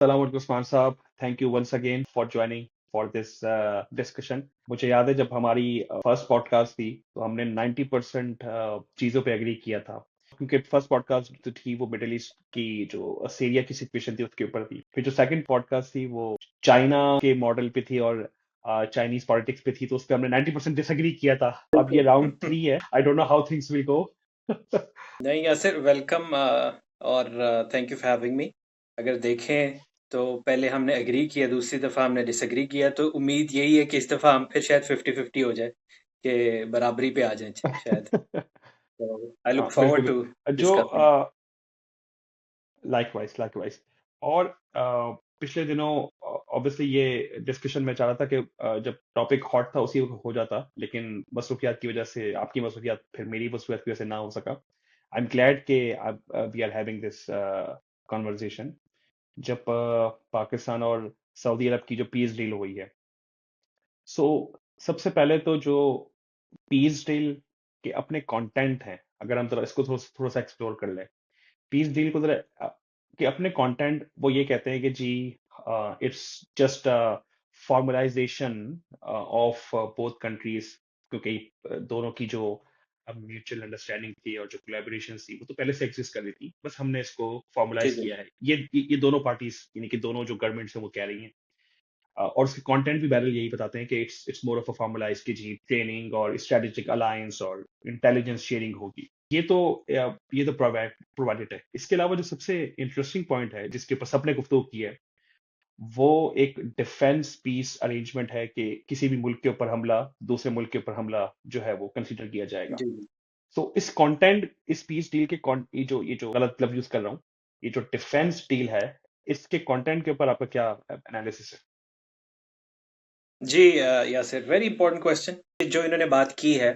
सलाम उस्मान साहब, thank you once again for joining for this discussion. मुझे याद है जब हमारी फर्स्ट पॉडकास्ट थी तो हमने 90% चीज़ों पे एग्री किया था, क्योंकि फर्स्ट पॉडकास्ट जो थी वो मिडिल ईस्ट की जो सीरिया की सिचुएशन थी उसके ऊपर थी। फिर जो सेकंड पॉडकास्ट थी वो चाइना के मॉडल पे थी और चाइनीज पॉलिटिक्स पे थी, तो उस पर हमने 90% डिसएग्री किया था। अब ये राउंड 3 है, I don't know how things will go. नहीं यासिर, वेलकम और thank you for having me. अगर देखें तो पहले हमने एग्री किया, दूसरी दफ़ा हमने डिसएग्री किया, तो उम्मीद यही है कि इस दफ़ा हम फिर शायद 50-50 हो जाए, कि बराबरी पे आ जाए शायद। तो आई लुक बिल्कुल फॉरवर्ड टू बिल्कुल। जो डिस्कसिंग। Likewise likewise. और पिछले दिनों ऑब्वियसली ये डिस्कशन में चाह रहा था कि जब टॉपिक हॉट था उसी वक्त हो जाता, लेकिन मसरूफियात की वजह से, आपकी मसरूफियात फिर मेरी मसरूफियात की वजह से ना हो सका। आई एम ग्लैड कि we are having this conversation. जब पाकिस्तान और सऊदी अरब की जो पीस डील हुई है, सो सबसे पहले तो जो पीस डील के अपने कंटेंट हैं, अगर हम जरा इसको थोड़ा थोड़ा सा एक्सप्लोर कर लें। पीस डील को जरा कि अपने कंटेंट वो ये कहते हैं कि जी it's just formalization of both countries, क्योंकि दोनों की जो म्यूचुअल अंडरस्टैंडिंग थी और जो कोलैबोरेशन थी वो तो पहले से एग्जिस्ट कर रही थी, बस हमने इसको जी फॉर्मलाइज जी। किया है। ये दोनों पार्टीज, यानी कि दोनों जो गवर्नमेंट्स हैं वो कह रही हैं। और उसके कंटेंट भी बहरहाल यही बताते हैं कि it's more of a formalise की जी ट्रेनिंग और स्ट्रेटेजिक अलायंस और इंटेलिजेंस शेयरिंग होगी। ये तो प्रोवाइडेड है। इसके अलावा जो सबसे इंटरेस्टिंग पॉइंट है जिसके ऊपर सबने गुफ्तगू की है, वो एक डिफेंस पीस अरेंजमेंट है कि किसी भी मुल्क के ऊपर हमला, दूसरे मुल्क के ऊपर हमला जो है वो कंसिडर किया जाएगा। जी जी। सो इस कंटेंट, इस पीस डील के ये जो गलत लफ्ज यूज कर रहा हूँ, ये जो डिफेंस डील है, इसके कंटेंट के ऊपर आपका क्या एनालिसिस है? जी यासिर, वेरी इंपॉर्टेंट क्वेश्चन जो इन्होंने बात की है।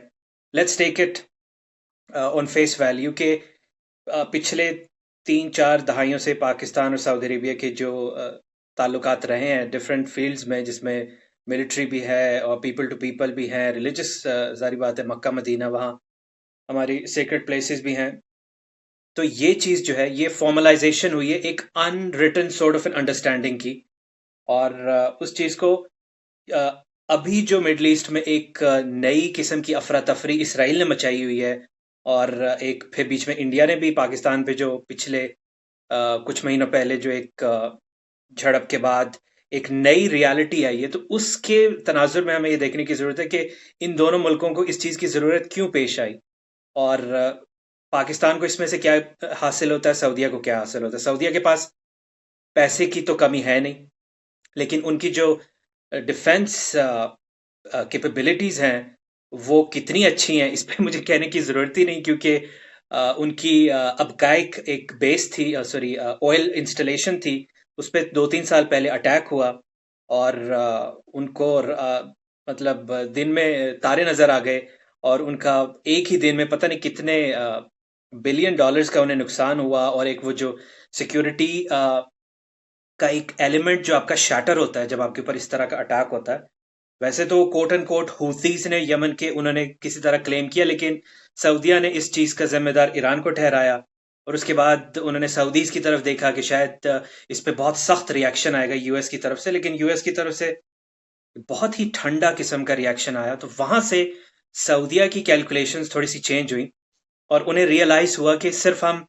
Let's take it on face value के पिछले 3-4 दहाइयों से पाकिस्तान और सऊदी अरेबिया के जो ताल्लुकात रहे हैं डिफरेंट फील्ड्स में, जिसमें मिलिट्री भी है और पीपल टू पीपल भी है, रिलीजियस जारी बात है, मक्का मदीना वहाँ हमारी सेक्रेड प्लेसेस भी हैं। तो ये चीज़ जो है, ये फॉर्मलाइजेशन हुई है एक unwritten sort of an understanding की। और उस चीज़ को अ, अभी जो मिडल ईस्ट में एक नई किस्म की अफरा तफरी इसराइल ने मचाई हुई है, और एक फिर बीच में इंडिया ने भी पाकिस्तान पे जो पिछले कुछ महीनों पहले जो एक झड़प के बाद एक नई रियलिटी आई है, तो उसके तनाजुर में हमें ये देखने की जरूरत है कि इन दोनों मुल्कों को इस चीज की जरूरत क्यों पेश आई, और पाकिस्तान को इसमें से क्या हासिल होता है, सऊदीया को क्या हासिल होता है। सऊदीया के पास पैसे की तो कमी है नहीं, लेकिन उनकी जो डिफेंस कैपेबिलिटीज हैं वो कितनी अच्छी हैं, इस पे मुझे कहने की ज़रूरत ही नहीं, क्योंकि उनकी अपकाइक एक बेस थी, सॉरी ऑयल इंस्टॉलेशन थी, उस पे 2-3 साल पहले अटैक हुआ, और उनको मतलब दिन में तारे नज़र आ गए, और उनका एक ही दिन में पता नहीं कितने बिलियन डॉलर्स का उन्हें नुकसान हुआ। और एक वो जो सिक्योरिटी का एक एलिमेंट जो आपका शैटर होता है जब आपके ऊपर इस तरह का अटैक होता है। वैसे तो कोट एंड कोट हूथीज ने यमन के उन्होंने किसी तरह क्लेम किया, लेकिन सऊदिया ने इस चीज का जिम्मेदार ईरान को ठहराया, और उसके बाद उन्होंने सऊदीज की तरफ देखा कि शायद इस पे बहुत सख्त रिएक्शन आएगा यूएस की तरफ से, लेकिन यूएस की तरफ से बहुत ही ठंडा किस्म का रिएक्शन आया। तो वहां से सऊदिया की कैलकुलेशंस थोड़ी सी चेंज हुई, और उन्हें रियलाइज हुआ कि सिर्फ हम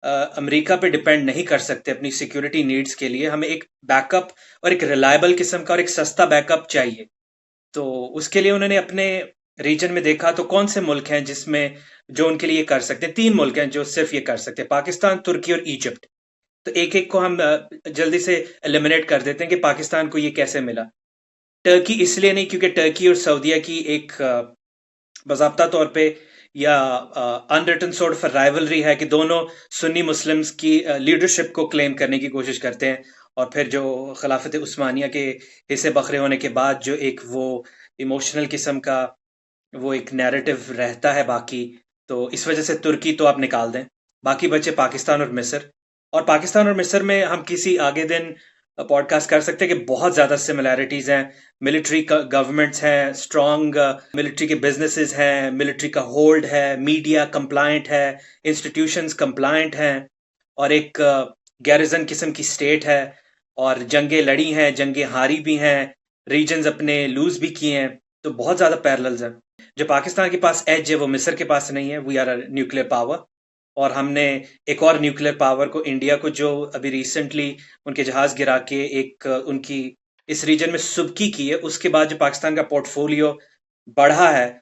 अमेरिका पे डिपेंड नहीं कर सकते अपनी सिक्योरिटी नीड्स के लिए, हमें एक बैकअप और एक रिलायबल किस्म का और एक सस्ता बैकअप चाहिए। तो उसके लिए उन्होंने अपने रीजन में देखा तो कौन से मुल्क हैं जिसमें जो उनके लिए कर सकते हैं। 3 मुल्क हैं जो सिर्फ ये कर सकते हैं, पाकिस्तान, तुर्की और इजिप्ट। तो एक एक को हम जल्दी से एलिमिनेट कर देते हैं कि पाकिस्तान को ये कैसे मिला। टर्की इसलिए नहीं, क्योंकि टर्की और सऊदीया की एक बाज़ाब्ता तौर पे या अनरिटन सॉर्ट ऑफ राइवलरी है कि दोनों सुन्नी मुस्लिम्स की लीडरशिप को क्लेम करने की कोशिश करते हैं, और फिर जो खिलाफत उस्मानिया के हिस्से बखरे होने के बाद जो एक वो इमोशनल किस्म का वो एक नैरेटिव रहता है बाकी। तो इस वजह से तुर्की तो आप निकाल दें, बाकी बचे पाकिस्तान और मिस्र। और पाकिस्तान और मिस्र में हम किसी आगे दिन पॉडकास्ट कर सकते हैं कि बहुत ज़्यादा सिमिलैरिटीज़ हैं। मिलिट्री गवर्नमेंट्स हैं, स्ट्रॉन्ग मिलिट्री के बिजनेसेस हैं, मिलिट्री का होल्ड है, मीडिया कंप्लायंट है, इंस्टीट्यूशंस कंप्लायंट हैं, और एक गैरिजन किस्म की स्टेट है। और जंगें लड़ी हैं, जंगें हारी भी हैं, रीजन्स अपने लूज भी किए हैं। तो बहुत ज्यादा पैरेलल्स हैं। जो पाकिस्तान के पास एज है वो मिस्र के पास नहीं है। We are a nuclear power. और हमने एक और न्यूक्लियर पावर को, इंडिया को, जो अभी रिसेंटली उनके जहाज गिरा के एक उनकी इस रीजन में सुबकी की है, उसके बाद जो पाकिस्तान का पोर्टफोलियो बढ़ा है,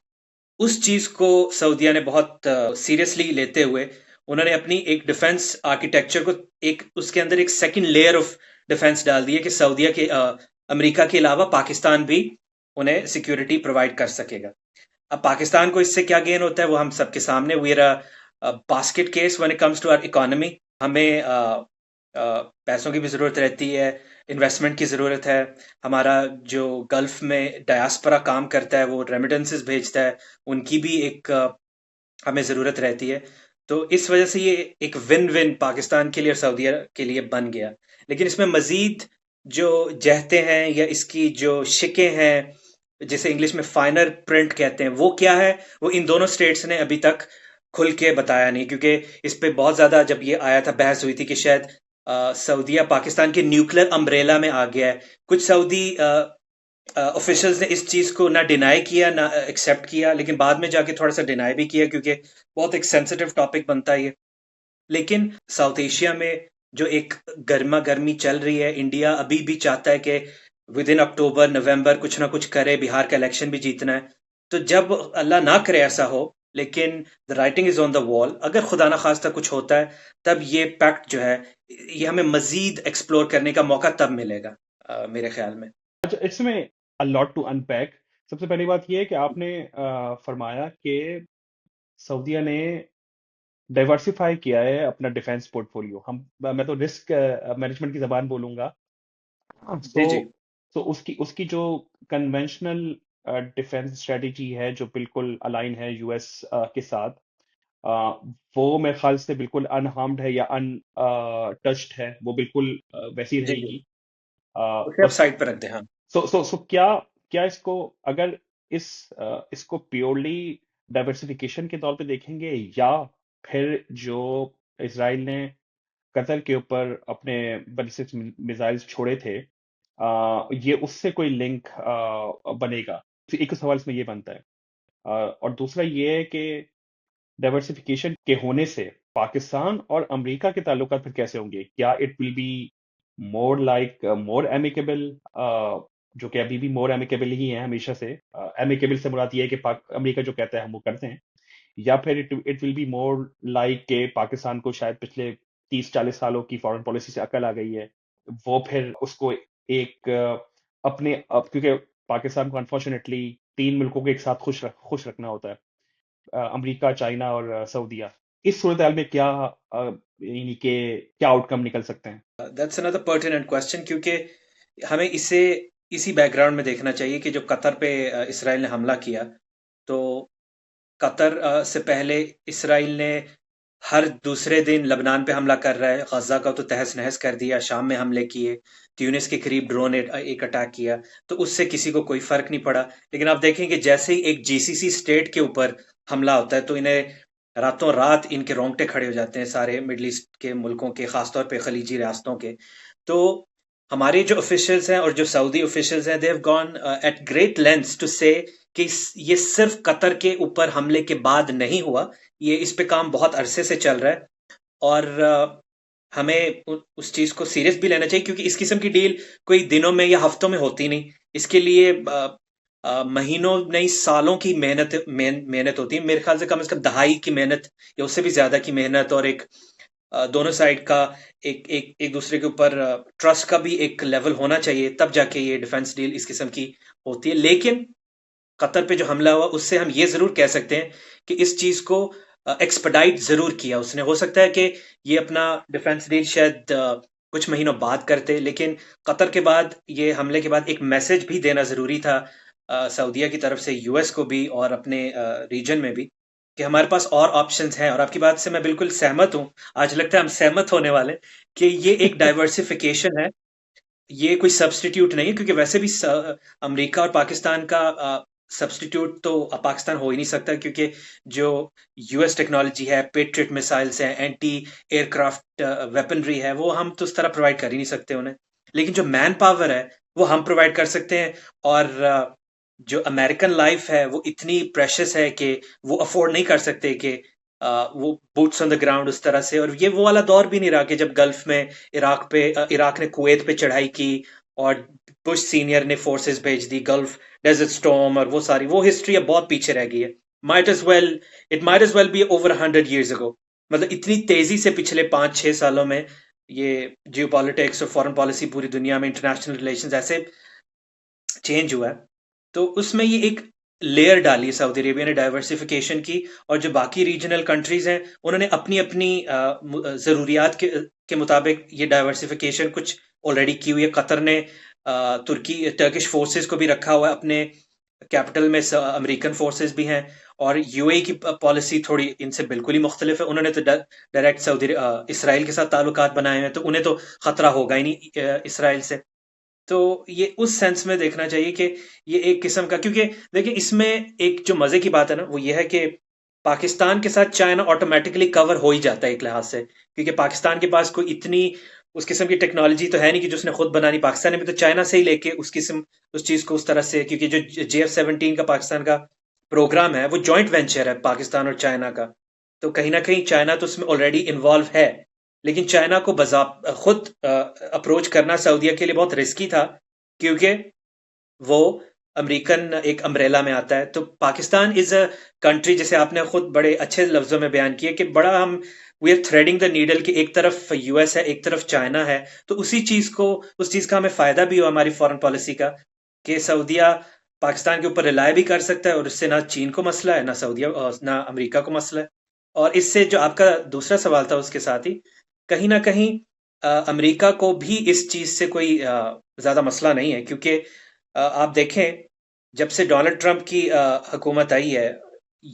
उस चीज को सऊदीया ने बहुत सीरियसली लेते हुए उन्होंने अपनी एक डिफेंस आर्किटेक्चर को, एक उसके अंदर एक सेकंड लेयर ऑफ डिफेंस डाल दी है कि सऊदीया के अमेरिका के अलावा पाकिस्तान भी उन्हें सिक्योरिटी प्रोवाइड कर सकेगा। अब पाकिस्तान को इससे क्या गेन होता है वो हम सबके सामने। We are basket case when it comes to our economy. हमें पैसों की भी जरूरत रहती है, इन्वेस्टमेंट की जरूरत है। हमारा जो गल्फ में डायस्पोरा काम करता है, वो रेमिटेंसेस भेजता है, उनकी भी एक हमें जरूरत रहती है। तो इस वजह से ये एक विन विन पाकिस्तान के लिए और सऊदीया के लिए बन गया। लेकिन इसमें मजीद जो जहते हैं या इसकी जो शिकें हैं, जिसे इंग्लिश में फाइनर प्रिंट कहते हैं, वो क्या है, वो इन दोनों स्टेट्स ने अभी तक खुल के बताया नहीं। क्योंकि इस पे बहुत ज्यादा जब ये आया था बहस हुई थी कि शायद सऊदीया पाकिस्तान के न्यूक्लियर अम्ब्रेला में आ गया है। कुछ सऊदी ऑफिशियल्स ने इस चीज को ना डिनाई किया ना एक्सेप्ट किया, लेकिन बाद में जाके थोड़ा सा डिनाई भी किया क्योंकि बहुत एक सेंसिटिव टॉपिक बनता है ये। लेकिन साउथ एशिया में जो एक गर्मा गर्मी चल रही है, इंडिया अभी भी चाहता है कि विद इन अक्टूबर नवंबर कुछ ना कुछ करे, बिहार का इलेक्शन भी जीतना है। तो जब अल्लाह ना करे ऐसा हो, लेकिन the writing is on the wall, अगर खुदा ना खास्ता कुछ होता है, तब ये पैक्ट जो है ये हमें मजीद एक्सप्लोर करने का मौका तब मिलेगा मेरे ख्याल में। अच्छा, इसमें अ लॉट टू अनपैक। सबसे पहली बात ये है कि आपने फरमाया कि सऊदीया ने डाइवर्सिफाई किया है अपना डिफेंस पोर्टफोलियो। मैं तो रिस्क मैनेजमेंट की जबान बोलूंगा। जी तो जी उसकी उसकी जो कन्वेंशनल डिफेंस स्ट्रेटजी है जो बिल्कुल अलाइन है यूएस के साथ, अ, वो मेरे ख्याल से बिल्कुल अनहार्म्ड है या अनटच्ड है, वो बिल्कुल वैसी जी जी। रहेगी। उसे आप बस साइड पर रख दें, हाँ। सो क्या क्या इसको, अगर इसको प्योरली डाइवर्सिफिकेशन के तौर पे देखेंगे, या फिर जो इसराइल ने कतर के ऊपर अपने बैलिस्टिक मिसाइल्स छोड़े थे, ये उससे कोई लिंक बनेगा? तो एक सवाल इसमें ये बनता है। और दूसरा ये है कि डाइवर्सिफिकेशन के होने से पाकिस्तान और अमेरिका के ताल्लुकात फिर कैसे होंगे? क्या it will be more like more amicable, जो कि अभी भी मोर एमिकेबल ही है हमेशा से। एमिकेबल से मुराद ये है कि अमेरिका जो कहता है हम वो करते हैं, या फिर it will be more like के पाकिस्तान को शायद पिछले 30-40 सालों की फॉरेन पॉलिसी से अकल आ गई है, वो फिर उसको एक क्योंकि पाकिस्तान को अनफॉर्चुनेटली 3 मुल्कों को एक साथ खुश रखना होता है, अमेरिका, चाइना और सऊदीया। इस सूरत हाल में यानी कि क्या आउटकम निकल सकते हैं? दैट्स अनदर पर्टिनेंट क्वेश्चन, क्योंकि हमें इसे इसी बैकग्राउंड में देखना चाहिए कि जो कतर पे इसराइल ने हमला किया, तो कतर से पहले इसराइल ने हर दूसरे दिन लबनान पे हमला कर रहा है। गजा का तो तहस नहस कर दिया, शाम में हमले किए, ट्यूनिस के करीब ड्रोन एक अटैक किया। तो उससे किसी को कोई फर्क नहीं पड़ा। लेकिन आप देखें कि जैसे ही एक जीसीसी स्टेट के ऊपर हमला होता है, तो इन्हें रातों रात इनके रोंगटे खड़े हो जाते हैं, सारे मिडल ईस्ट के मुल्कों के, खासतौर पे खलीजी रियासतों के। तो हमारे जो ऑफिशियल्स हैं और जो सऊदी ऑफिशियल्स हैं, they have gone at great lengths to say कि ये सिर्फ कतर के ऊपर हमले के बाद नहीं हुआ, ये इस पे काम बहुत अरसे से चल रहा है। और हमें उस चीज को सीरियस भी लेना चाहिए, क्योंकि इस किस्म की डील कोई दिनों में या हफ्तों में होती नहीं। इसके लिए महीनों नहीं, सालों की मेहनत होती है। मेरे ख्याल से कम दहाई की मेहनत या उससे भी ज्यादा की मेहनत, और एक दोनों साइड का एक एक एक दूसरे के ऊपर ट्रस्ट का भी एक लेवल होना चाहिए, तब जाके ये डिफेंस डील इस किस्म की होती है। लेकिन कतर पे जो हमला हुआ, उससे हम ये जरूर कह सकते हैं कि इस चीज को एक्सपेडाइट जरूर किया उसने। हो सकता है कि ये अपना डिफेंस डील शायद कुछ महीनों बाद करते, लेकिन कतर के बाद, ये हमले के बाद, एक मैसेज भी देना जरूरी था सऊदीया की तरफ से यूएस को भी और अपने रीजन में भी, कि हमारे पास और ऑप्शंस हैं। और आपकी बात से मैं बिल्कुल सहमत हूँ। आज लगता है हम सहमत होने वाले हैं कि ये एक डाइवर्सिफिकेशन है, ये कोई सब्स्टिट्यूट नहीं है। क्योंकि वैसे भी अमेरिका और पाकिस्तान का सब्स्टिट्यूट तो पाकिस्तान हो ही नहीं सकता, क्योंकि जो यूएस टेक्नोलॉजी है, पेट्रियट मिसाइल्स हैं, एंटी एयरक्राफ्ट वेपनरी है, वो हम तो उस तरह प्रोवाइड कर ही नहीं सकते उन्हें। लेकिन जो मैन पावर है वो हम प्रोवाइड कर सकते हैं। और जो अमेरिकन लाइफ है वो इतनी प्रेशियस है कि वो अफोर्ड नहीं कर सकते कि वो बूट्स ऑन द ग्राउंड उस तरह से। और ये वो वाला दौर भी नहीं रहा कि जब गल्फ में इराक ने कुवैत पे चढ़ाई की और बुश सीनियर ने फोर्सेस भेज दी, गल्फ डेजर्ट स्टॉर्म और वो सारी वो हिस्ट्री अब बहुत पीछे रह गई है। Might as well it might as well be over 100 years ago। मतलब इतनी तेजी से पिछले 5-6 सालों में ये जियो पॉलिटिक्स और फॉरेन पॉलिसी पूरी दुनिया में इंटरनेशनल रिलेशंस ऐसे चेंज हुआ है। तो उसमें ये एक लेयर डाली है सऊदी अरेबिया ने डाइवर्सिफिकेशन की। और जो बाकी रीजनल कंट्रीज हैं उन्होंने अपनी अपनी ज़रूरियात के मुताबिक ये डाइवर्सिफिकेशन कुछ ऑलरेडी की हुई है। कतर ने टर्किश फोर्सेस को भी रखा हुआ है अपने कैपिटल में, अमेरिकन फोर्सेस भी हैं। और यूएई की पॉलिसी थोड़ी इनसे बिल्कुल ही मुख्तलिफ है। उन्होंने तो डायरेक्ट इसराइल के साथ ताल्लुकात बनाए हैं, तो उन्हें तो खतरा होगा ही नहीं इसराइल से। तो ये उस सेंस में देखना चाहिए कि ये एक किस्म का, क्योंकि देखिए इसमें एक जो मजे की बात है ना वो ये है कि पाकिस्तान के साथ चाइना ऑटोमेटिकली कवर हो ही जाता है एक लिहाज से, क्योंकि पाकिस्तान के पास कोई इतनी उस किस्म की टेक्नोलॉजी तो है नहीं कि जो उसने खुद बनानी। पाकिस्तान ने भी तो चाइना से ही लेके उस किस्म उस चीज को उस तरह से, क्योंकि जो JF-17 का पाकिस्तान का प्रोग्राम है वो जॉइंट वेंचर है पाकिस्तान और चाइना का। तो कहीं ना कहीं चाइना तो उसमें ऑलरेडी इन्वॉल्व है। लेकिन चाइना को खुद अप्रोच करना सऊदीया के लिए बहुत रिस्की था, क्योंकि वो अमेरिकन एक अम्ब्रेला में आता है। तो पाकिस्तान इज अ कंट्री, जैसे आपने खुद बड़े अच्छे लफ्जों में बयान किया कि बड़ा हम we are threading the needle कि एक तरफ यूएस है एक तरफ चाइना है। तो उसी चीज को उस चीज का हमें फायदा भी हुआ हमारी फॉरेन पॉलिसी का, कि सऊदीया पाकिस्तान के ऊपर रिलाय भी कर सकता है और इससे ना चीन को मसला है ना सऊदीया और ना अमेरिका को मसला है। और इससे जो आपका दूसरा सवाल था उसके साथ ही कहीं ना कहीं अमेरिका को भी इस चीज से कोई ज्यादा मसला नहीं है, क्योंकि आप देखें जब से डोनाल्ड ट्रंप की हुकूमत आई है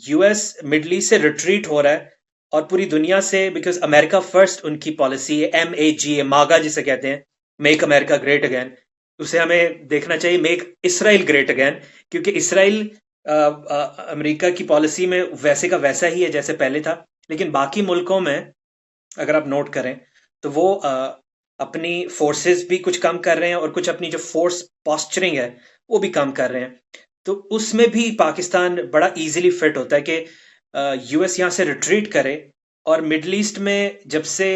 यूएस मिडल ईस्ट से रिट्रीट हो रहा है और पूरी दुनिया से, बिकॉज अमेरिका फर्स्ट उनकी पॉलिसी है, MAGA, मागा जिसे कहते हैं, मेक अमेरिका ग्रेट अगेन। उसे हमें देखना चाहिए मेक इसराइल ग्रेट अगेन, क्योंकि इसराइल अमेरिका की पॉलिसी में वैसे का वैसा ही है जैसे पहले था। लेकिन बाकी मुल्कों में अगर आप नोट करें तो वो अपनी फोर्सेस भी कुछ कम कर रहे हैं और कुछ अपनी जो फोर्स पॉस्चरिंग है वो भी कम कर रहे हैं। तो उसमें भी पाकिस्तान बड़ा इजीली फिट होता है कि यूएस यहाँ से रिट्रीट करे। और मिडल ईस्ट में जब से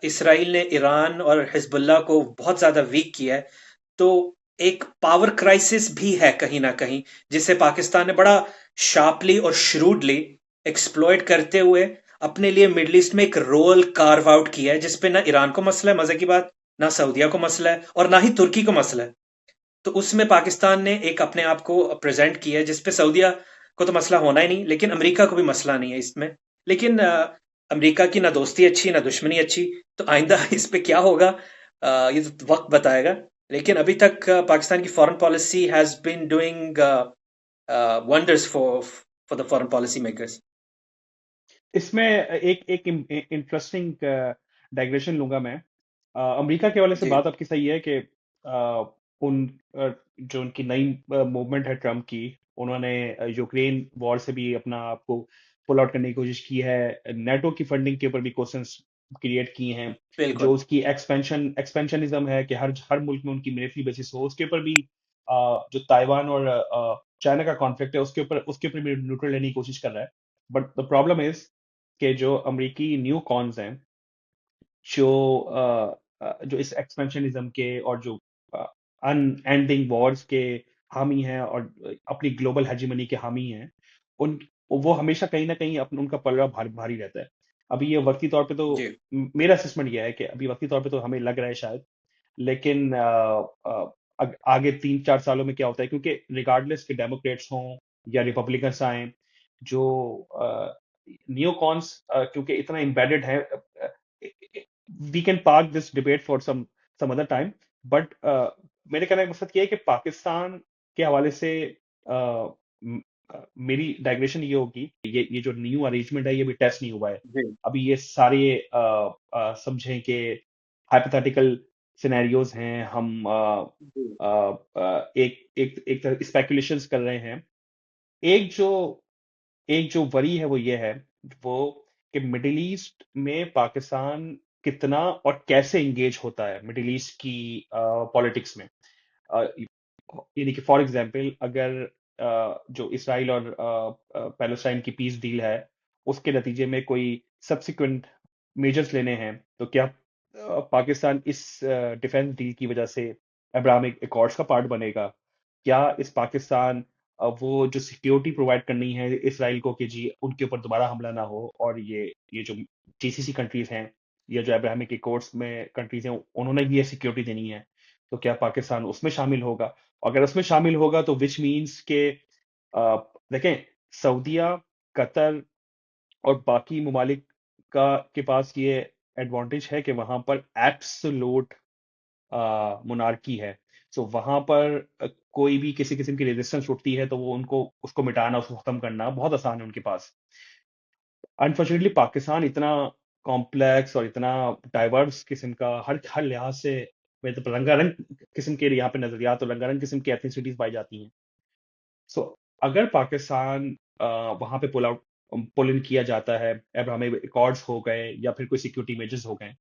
इसराइल ने ईरान और हिजबुल्लाह को बहुत ज्यादा वीक किया है, तो एक पावर क्राइसिस भी है कहीं ना कहीं, जिसे पाकिस्तान ने बड़ा शार्पली और श्रूडली एक्सप्लॉइट करते हुए अपने लिए मिडल ईस्ट में एक रोल कार्व आउट किया है, जिसपे ना ईरान को मसला है, मजे की बात, ना सऊदिया को मसला है और ना ही तुर्की को मसला है। तो उसमें पाकिस्तान ने एक अपने आप को प्रेजेंट किया है जिसपे सऊदिया को तो मसला होना ही नहीं, लेकिन अमेरिका को भी मसला नहीं है इसमें। लेकिन अमेरिका की ना दोस्ती अच्छी ना दुश्मनी अच्छी। तो आइंदा इस पे क्या होगा ये तो वक्त बताएगा। लेकिन अभी तक पाकिस्तान की foreign policy has been doing wonders for the foreign policy makers. इसमें एक एक इंटरेस्टिंग डाइग्रेशन लूंगा मैं। अमेरिका के हवाले से जी बात आपकी सही है कि उन जो उनकी नई मूवमेंट है ट्रम्प की, उन्होंने यूक्रेन वॉर से भी अपना आपको पुल आउट करने की कोशिश की है। नेटो की फंडिंग के ऊपर भी क्वेश्चंस क्रिएट किए हैं। जो बिल्कुल। उसकी एक्सपेंशनिज्म है कि हर हर मुल्क में उनकी मिलिट्री बेसिस हो, उसके ऊपर भी जो ताइवान और चाइना का कॉन्फ्लिक्ट है उसके ऊपर भी न्यूट्रल लेने की कोशिश कर रहा है। बट द प्रॉब्लम इज कि जो अमेरिकी न्यू कॉन्स हैं, जो जो इस एक्सपेंशनिज्म के और जो अनएंडिंग वॉर्स के हामी हैं और अपनी ग्लोबल हेजेमनी के हामी हैं, उन वो हमेशा कहीं ना कहीं उनका पलड़ा भारी रहता है। अभी ये वक्ती तौर पे तो जी मेरा असेसमेंट यह है कि अभी वक्ती तौर पे तो हमें लग रहा है शायद, लेकिन आगे 3-4 सालों में क्या होता है, क्योंकि रिगार्डलेस के डेमोक्रेट्स हों या रिपब्लिकन्स आए, जो नियो कॉन्स क्योंकि इतना एम्बेडेड है, we can park this debate for some other time. But मेरे कहने का मकसद ये है कि पाकिस्तान के हवाले से मेरी डाइग्रेशन ये होगी, ये जो न्यू अरेंजमेंट है ये भी टेस्ट नहीं हुआ है। जी अभी ये सारे समझें कि हाइपोथेटिकल सिनेरियोज हैं, हम जी एक एक एक तरह स्पेकुलेशंस कर रहे हैं। एक जो एक जो वरी है वो ये है, वो कि मिडिल ईस्ट में पाकिस्तान कितना और कैसे इंगेज होता है मिडिल ईस्ट की पॉलिटिक्स में। अ, यानी कि फॉर एग्जांपल अगर जो इसराइल और पैलेस्टाइन की पीस डील है, उसके नतीजे में कोई सब्सिक्वेंट मेजर्स लेने हैं, तो क्या पाकिस्तान इस डिफेंस डील की वजह से अब्राहमिक एकॉर्ड्स का पार्ट बनेगा? क्या इस पाकिस्तान वो जो सिक्योरिटी प्रोवाइड करनी है इसराइल को कि जी उनके ऊपर दोबारा हमला ना हो, और ये जो जीसीसी कंट्रीज हैं या जो अब्राहमिक एकॉर्ड्स में कंट्रीज हैं उन्होंने भी ये सिक्योरिटी देनी है, तो क्या पाकिस्तान उसमें शामिल होगा? अगर उसमें शामिल होगा तो विच मीन्स के देखें, सऊदीया, कतर और बाकी ममालिक का के पास ये एडवांटेज है कि वहां पर एब्सोल्यूट मोनार्की है। सो वहां पर कोई भी किसी किस्म की रेजिस्टेंस उठती है तो वो उनको उसको मिटाना, उसको खत्म करना बहुत आसान है उनके पास। अनफॉर्चुनेटली पाकिस्तान इतना कॉम्प्लेक्स और इतना डाइवर्स किस्म का हर हर लिहाज से, मतलब रंगारंग किस्म के यहाँ पे नजरियात और रंगारंग किस्म की एथनिसिटीज पाई जाती हैं। सो अगर पाकिस्तान वहां पे पुल इन किया जाता है, अब्राहमिक एकॉर्ड्स हो गए या फिर कोई सिक्योरिटी मेजर्स हो गए,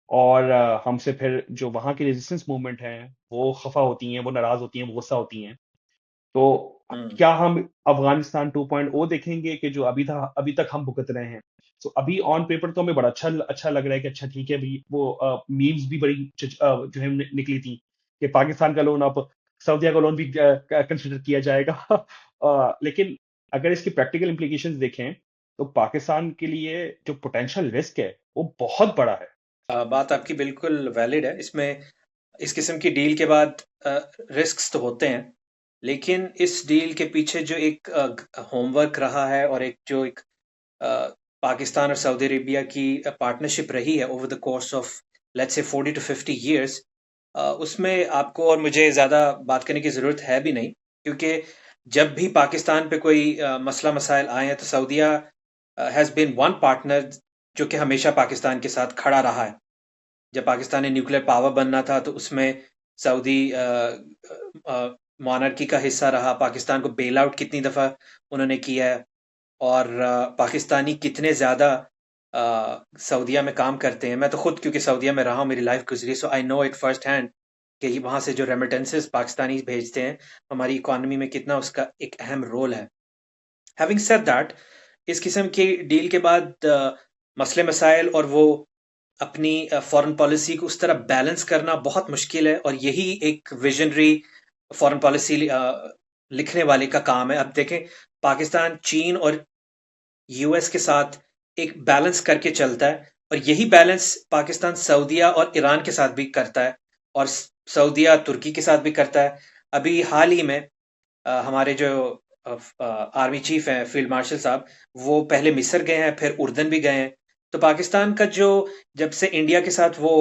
और हमसे फिर जो वहां की रेजिस्टेंस मूवमेंट है वो खफा होती हैं, वो नाराज होती हैं, वो गुस्सा होती हैं, तो हम्म। क्या हम अफगानिस्तान 2.0 देखेंगे कि जो अभी तक हम भुगत रहे हैं? सो अभी ऑन पेपर तो हमें बड़ा अच्छा लग रहा है कि अच्छा ठीक है भाई, वो मीम्स भी बड़ी जो है निकली थी कि पाकिस्तान का लोन अब सऊदीया का लोन भी कंसिडर किया जाएगा। लेकिन अगर इसकी प्रैक्टिकल इम्प्लीकेशंस देखें तो पाकिस्तान के लिए जो पोटेंशियल रिस्क है वो बहुत बड़ा है। बात आपकी बिल्कुल वैलिड है। इसमें इस किस्म की डील के बाद रिस्क्स तो होते हैं, लेकिन इस डील के पीछे जो एक होमवर्क रहा है और एक जो एक अ, पाकिस्तान और सऊदी अरेबिया की पार्टनरशिप रही है over the course of let's say 40 to 50 years, उसमें आपको और मुझे ज़्यादा बात करने की ज़रूरत है भी नहीं, क्योंकि जब भी पाकिस्तान पे कोई मसला मसाइल आए हैं तो सऊदीया हैज़ बीन वन पार्टनर जो कि हमेशा पाकिस्तान के साथ खड़ा रहा है। जब पाकिस्तान ने न्यूक्लियर पावर बनना था तो उसमें सऊदी मॉनर्की का हिस्सा रहा। पाकिस्तान को बेल आउट कितनी दफ़ा उन्होंने किया है, और पाकिस्तानी कितने ज़्यादा सऊदीया में काम करते हैं। मैं तो खुद क्योंकि सऊदीया में रहा हूँ, मेरी लाइफ गुजरी, so I know it first hand कि वहाँ से जो रेमिटेंसेस पाकिस्तानी भेजते हैं हमारी इकोनॉमी में कितना उसका एक अहम रोल है। हैविंग सेड दैट, इस किस्म की डील के बाद मसले मसाइल और वो अपनी फॉरेन पॉलिसी को उस तरह बैलेंस करना बहुत मुश्किल है, और यही एक विजनरी फॉरेन पॉलिसी लिखने वाले का काम है। अब देखें, पाकिस्तान चीन और यूएस के साथ एक बैलेंस करके चलता है, और यही बैलेंस पाकिस्तान सऊदीया और ईरान के साथ भी करता है, और सऊदीया तुर्की के साथ भी करता है। अभी हाल ही में हमारे जो आर्मी चीफ हैं फील्ड मार्शल साहब, वो पहले मिस्र गए हैं, फिर उर्दन भी गए हैं। तो पाकिस्तान का जो, जब से इंडिया के साथ वो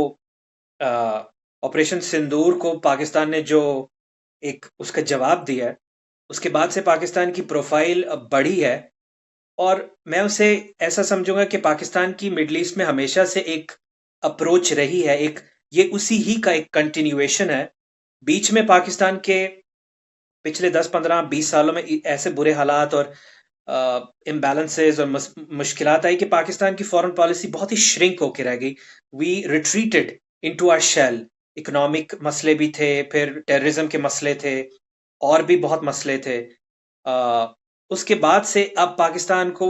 ऑपरेशन सिंदूर को पाकिस्तान ने जो एक उसका जवाब दिया है, उसके बाद से पाकिस्तान की प्रोफाइल बढ़ी है। और मैं उसे ऐसा समझूंगा कि पाकिस्तान की मिडल ईस्ट में हमेशा से एक अप्रोच रही है, एक ये उसी ही का एक कंटिन्यूएशन है। बीच में पाकिस्तान के पिछले 10 15 20 सालों में ऐसे बुरे हालात और इम्बैलेंसेस और मुश्किलात आई कि पाकिस्तान की फॉरेन पॉलिसी बहुत ही श्रिंक होकर रह गई। We retreated into our shell. Economic मसले भी थे, फिर टेररिज्म के मसले थे, और भी बहुत मसले थे। उसके बाद से अब पाकिस्तान को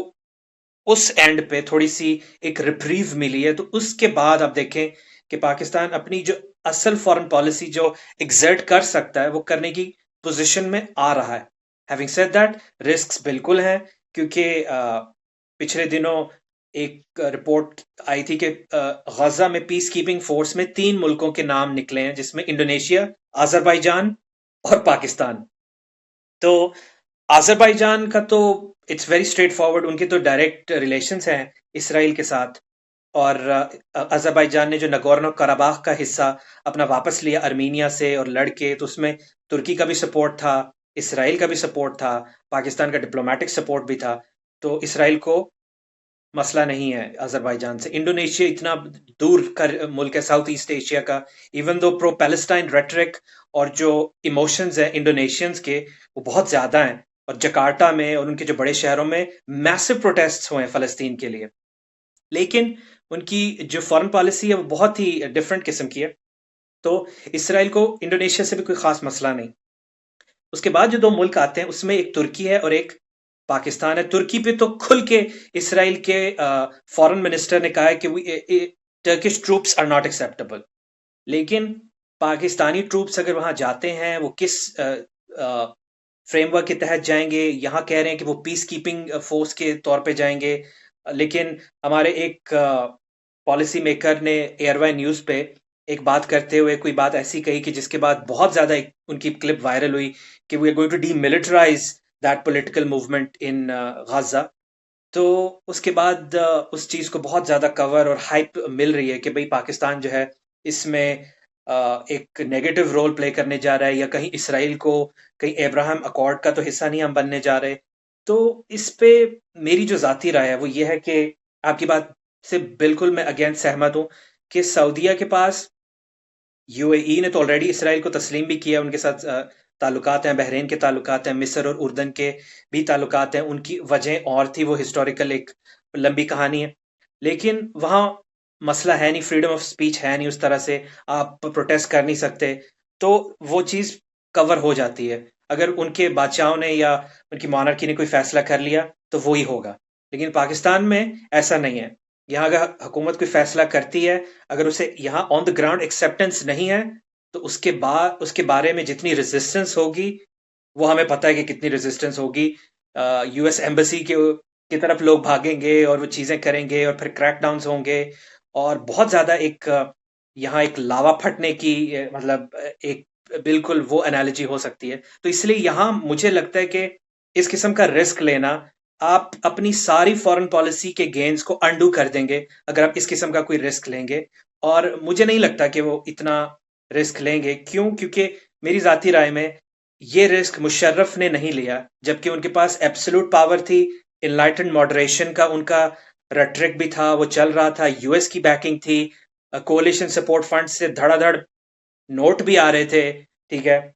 उस एंड पे थोड़ी सी एक रिप्रीव मिली है, तो उसके बाद आप देखें कि पाकिस्तान अपनी जो असल फॉरेन पॉलिसी जो एग्जर्ट कर सकता है वो करने की पोजीशन में आ रहा है। हैविंग सेड दैट, रिस्क्स बिल्कुल हैं, क्योंकि पिछले दिनों एक रिपोर्ट आई थी कि गजा में पीस कीपिंग फोर्स में 3 मुल्कों के नाम निकले हैं, जिसमें इंडोनेशिया, अजरबैजान और पाकिस्तान। तो अजरबैजान का तो इट्स वेरी स्ट्रेट फॉरवर्ड, उनके तो डायरेक्ट रिलेशंस हैं इसराइल के साथ। और अजरबैजान ने जो नगोर्नो कराबाख का हिस्सा अपना वापस लिया अर्मीनिया से और लड़के, तो उसमें तुर्की का भी सपोर्ट था, इसराइल का भी सपोर्ट था, पाकिस्तान का डिप्लोमेटिक सपोर्ट भी था। तो इसराइल को मसला नहीं है अजरबैजान से। इंडोनेशिया इतना दूर का मुल्क है साउथ ईस्ट एशिया का, even though pro Palestine rhetoric और जो इमोशंस हैं इंडोनेशियंस के वो बहुत ज्यादा हैं। और जकार्ता में और उनके जो बड़े शहरों में मैसिव प्रोटेस्ट्स हुए हैं फलस्तीन के लिए। लेकिन उनकी जो फॉरेन पॉलिसी है वो बहुत ही डिफरेंट किस्म की है। तो इसराइल को इंडोनेशिया से भी कोई खास मसला नहीं। उसके बाद जो दो मुल्क आते हैं उसमें एक तुर्की है और एक पाकिस्तान है। तुर्की पे तो खुल के इसराइल के फॉरेन मिनिस्टर ने कहा है कि Turkish troops are not acceptable. लेकिन पाकिस्तानी ट्रूप्स अगर वहां जाते हैं वो किस फ्रेमवर्क के तहत जाएंगे? यहाँ कह रहे हैं कि वो पीस कीपिंग फोर्स के तौर पे जाएंगे। लेकिन हमारे एक पॉलिसी मेकर ने एयरवाई न्यूज पे एक बात करते हुए कोई बात ऐसी कही कि जिसके बाद बहुत ज्यादा उनकी क्लिप वायरल हुई कि we are going to demilitarise that political movement in Gaza. तो उसके बाद उस चीज को बहुत ज्यादा कवर और हाइप मिल रही है कि भाई पाकिस्तान जो है इसमें एक नेगेटिव रोल प्ले करने जा रहा है, या कहीं इसराइल को कहीं अब्राहम अकॉर्ड का तो हिस्सा नहीं हम बनने जा रहे। तो इस पे मेरी जो जाती राय है वो ये है कि आपकी बात से बिल्कुल मैं अगेंस्ट सहमत हूं कि सऊदीया के पास, यूएई ने तो ऑलरेडी इसराइल को तस्लीम भी किया, उनके साथ ताल्लुकात हैं, बहरीन के ताल्लुकात हैं, मिस्र और उर्दन के भी ताल्लुकात हैं। उनकी वजह और थी, वो हिस्टोरिकल एक लंबी कहानी है। लेकिन वहाँ मसला है नहीं, फ्रीडम ऑफ स्पीच है नहीं उस तरह से, आप प्रोटेस्ट कर नहीं सकते। तो वो चीज़ कवर हो जाती है। अगर उनके बादशाहों ने या उनकी मोनार्की ने कोई फैसला कर लिया तो वो ही होगा। लेकिन पाकिस्तान में ऐसा नहीं है। यहाँ अगर हुकूमत कोई फैसला करती है, अगर उसे यहाँ ऑन द ग्राउंड एक्सेप्टेंस नहीं है, तो उसके बारे में जितनी रेजिस्टेंस होगी वो हमें पता है कि कितनी रेजिस्टेंस होगी। यूएस एम्बेसी की तरफ लोग भागेंगे और वो चीजें करेंगे और फिर क्रैकडाउन्स होंगे। और बहुत ज्यादा यहाँ एक लावा फटने की मतलब एक बिल्कुल वो एनालॉजी हो सकती है। तो इसलिए यहाँ मुझे लगता है कि इस किस्म का रिस्क लेना, आप अपनी सारी फॉरेन पॉलिसी के गेन्स को अंडू कर देंगे अगर आप इस किस्म का कोई रिस्क लेंगे। और मुझे नहीं लगता कि वो इतना रिस्क लेंगे। क्यों? क्योंकि मेरी जाती राय में ये रिस्क मुशर्रफ ने नहीं लिया, जबकि उनके पास एब्सोल्यूट पावर थी। इनलाइटेंड मॉडरेशन का उनका रेटरिक भी था, वो चल रहा था, यूएस की बैकिंग थी, कोalition सपोर्ट फंड से धड़ाधड़ नोट भी आ रहे थे, ठीक है,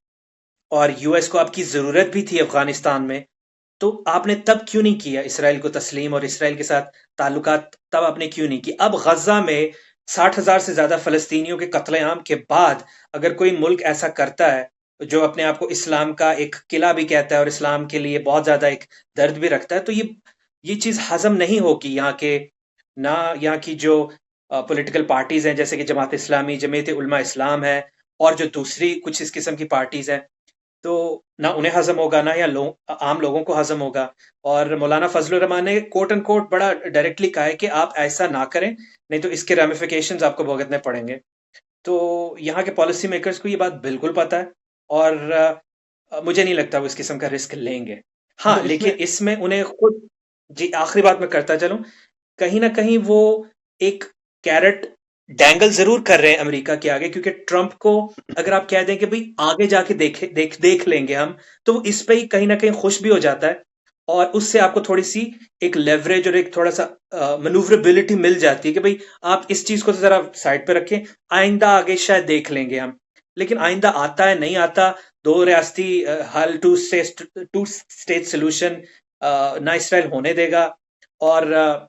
और यूएस को आपकी जरूरत भी थी अफगानिस्तान में। तो आपने तब क्यों नहीं किया इसराइल को तस्लीम, और इसराइल के साथ ताल्लुकात तब आपने क्यों नहीं की? अब गजा में 60,000 से ज्यादा फलस्तीनियों के कत्लेआम के बाद अगर कोई मुल्क ऐसा करता है, जो अपने आप को इस्लाम का एक किला भी कहता है और इस्लाम के लिए बहुत ज्यादा एक दर्द भी रखता है, तो ये चीज हजम नहीं होगी यहाँ के, ना यहाँ की जो पॉलिटिकल पार्टीज हैं जैसे कि जमात इस्लामी, जमीयत उलमा इस्लाम है, और जो दूसरी कुछ इस किस्म की पार्टीज हैं, तो ना उन्हें हजम होगा, ना या आम लोगों को हजम होगा। और मौलाना फजलुर रहमान ने कोट एंड कोट बड़ा डायरेक्टली कहा है कि आप ऐसा ना करें, नहीं तो इसके रेमिफिकेशंस आपको भुगतने पड़ेंगे। तो यहाँ के पॉलिसी मेकर्स को ये बात बिल्कुल पता है। और मुझे नहीं लगता वो इस किस्म का रिस्क लेंगे। हाँ, मतलब लेकिन इसमें इसमें उन्हें खुद, जी आखिरी बात मैं करता चलूं, कहीं ना कहीं वो एक कैरेट डैंगल जरूर कर रहे हैं अमेरिका के आगे, क्योंकि ट्रंप को अगर आप कह दें कि भाई आगे जाके देख लेंगे हम, तो वो इस पे ही कहीं ना कहीं खुश भी हो जाता है। और उससे आपको थोड़ी सी एक लेवरेज और एक थोड़ा सा मनूवरेबिलिटी मिल जाती है कि भाई आप इस चीज को तो जरा साइड पे रखें, आइंदा आगे शायद देख लेंगे हम। लेकिन आइंदा आता है नहीं आता, दो रियासती हल, टू स्टेट सोल्यूशन ना इसराइल होने देगा। और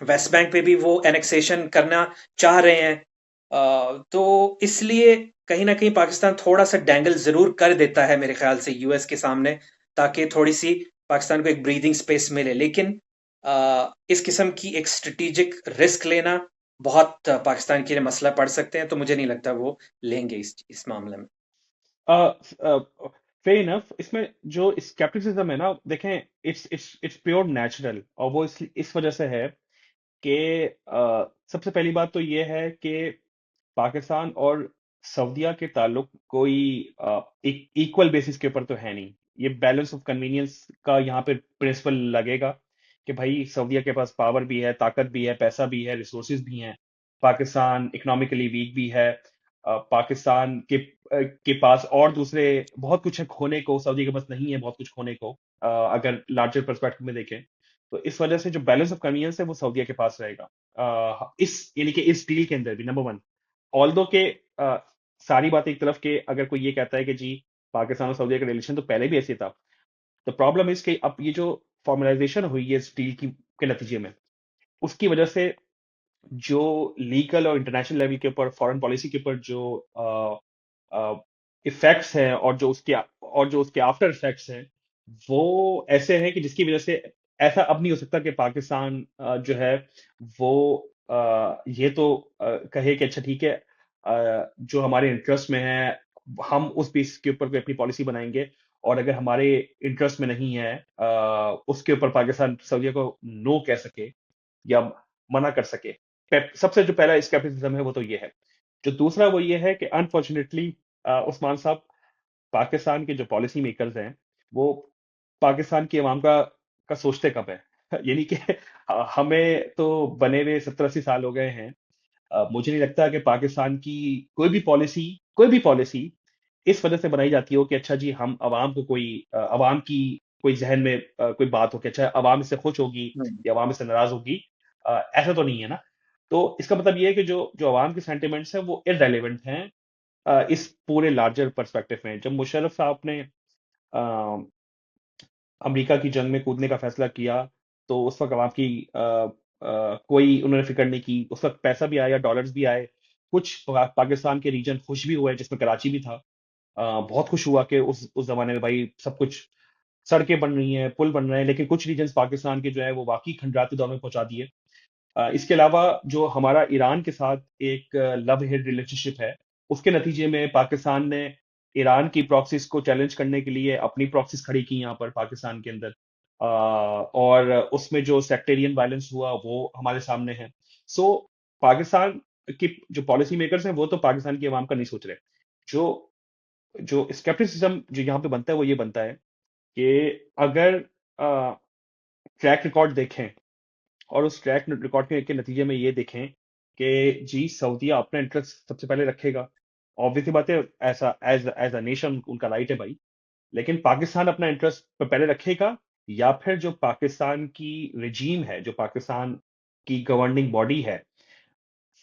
वेस्ट बैंक पे भी वो एनेक्सेशन करना चाह रहे हैं। तो इसलिए कहीं ना कहीं पाकिस्तान थोड़ा सा डैंगल जरूर कर देता है मेरे ख्याल से यूएस के सामने, ताकि थोड़ी सी पाकिस्तान को एक ब्रीदिंग स्पेस मिले। लेकिन इस किस्म की एक स्ट्रेटेजिक रिस्क लेना बहुत पाकिस्तान के लिए मसला पड़ सकते हैं, तो मुझे नहीं लगता वो लेंगे इस मामले में। Fair enough. इसमें जो स्केप्टिसिज्म है ना, देखें, इट्स प्योर नेचुरल, और वो इस वजह से है कि सबसे पहली बात तो ये है कि पाकिस्तान और सऊदीया के ताल्लुक कोई एक इक्वल बेसिस के ऊपर तो है नहीं। ये बैलेंस ऑफ कन्वीनियंस का यहाँ पे प्रिंसिपल लगेगा कि भाई सऊदीया के पास पावर भी है, ताकत भी है, पैसा भी है, रिसोर्सेज भी हैं। पाकिस्तान इकोनॉमिकली वीक भी है। पाकिस्तान के पास और दूसरे बहुत कुछ है खोने को, सऊदी के पास नहीं है बहुत कुछ खोने को, अगर लार्जर पर्सपेक्टिव में देखें। तो इस वजह से जो बैलेंस ऑफ कन्वीनियंस है वो सऊदीया के पास रहेगा। इस यानी कि इस डील के अंदर भी, नंबर वन। ऑल्दो के सारी बात एक तरफ के, अगर कोई ये कहता है कि जी पाकिस्तान और सऊदी का रिलेशन तो पहले भी ऐसे था, तो प्रॉब्लम इज कि अब ये जो फॉर्मलाइजेशन हुई है इस डील की के नतीजे में, उसकी वजह से जो लीगल और इंटरनेशनल लेवल के ऊपर फॉरेन पॉलिसी के ऊपर जो इफेक्ट्स हैं और जो उसके आफ्टर इफेक्ट्स हैं, वो ऐसे हैं कि जिसकी वजह से ऐसा अब नहीं हो सकता कि पाकिस्तान जो है वो ये तो कहे कि अच्छा ठीक है, जो हमारे इंटरेस्ट में है हम उस बेस के ऊपर कोई अपनी पॉलिसी बनाएंगे, और अगर हमारे इंटरेस्ट में नहीं है उसके ऊपर पाकिस्तान सऊदीया को नो कह सके या मना कर सके। सबसे जो पहला स्केप्टिसिज्म है वो तो ये है। जो दूसरा वो ये है कि अनफॉर्चुनेटली उस्मान साहब, पाकिस्तान के जो पॉलिसी मेकर्स हैं वो पाकिस्तान की आवाम का सोचते कब है। यानी कि हमें तो बने हुए 70-80 साल हो गए हैं। मुझे नहीं लगता कि पाकिस्तान की कोई भी पॉलिसी इस वजह से बनाई जाती हो कि अच्छा जी हम अवाम की कोई जहन में कोई बात हो कि अच्छा अवाम इससे खुश होगी हम्म। या अवाम इससे नाराज होगी। ऐसा तो नहीं है ना। तो इसका मतलब ये है कि जो जो अवाम के सेंटिमेंट्स हैं वो इररेलेवेंट हैं इस पूरे लार्जर पर्सपेक्टिव में। जब मुशर्रफ साहब ने अ, अमेरिका की जंग में कूदने का फैसला किया, तो उस वक़्त अवाम की कोई उन्होंने फ़िक्र नहीं की। उस वक़्त पैसा भी आया, डॉलर्स भी आए। कुछ पाकिस्तान के रीजन खुश भी हुए, जिसमें कराची भी था। बहुत खुश हुआ कि उस ज़माने में भाई सब कुछ सड़कें बन रही हैं, पुल बन रहे हैं, लेकिन कुछ रीजन्स पाकिस्तान के जो है वो वाक़ई खंडराते दौर में पहुँचा दिए। इसके अलावा जो हमारा ईरान के साथ एक लव हेट रिलेशनशिप है, उसके नतीजे में पाकिस्तान ने ईरान की प्रॉक्सीज़ को चैलेंज करने के लिए अपनी प्रॉक्सीज़ खड़ी की यहाँ पर पाकिस्तान के अंदर। और उसमें जो सेक्टेरियन वायलेंस हुआ वो हमारे सामने है। सो पाकिस्तान की जो पॉलिसी मेकर्स हैं वो तो पाकिस्तान की आवाम का नहीं सोच रहे। जो जो स्केप्टिसिज्म जो यहाँ पे बनता है वो ये बनता है कि अगर ट्रैक रिकॉर्ड देखें और उस ट्रैक रिकॉर्ड के नतीजे में ये देखें कि जी सऊदीया अपना इंटरेस्ट सबसे पहले रखेगा। ऑब्वियसली बात है, ऐसा एज एज अ नेशन उनका राइट है भाई। लेकिन पाकिस्तान अपना इंटरेस्ट पहले रखेगा, या फिर जो पाकिस्तान की रिजीम है, जो पाकिस्तान की गवर्निंग बॉडी है,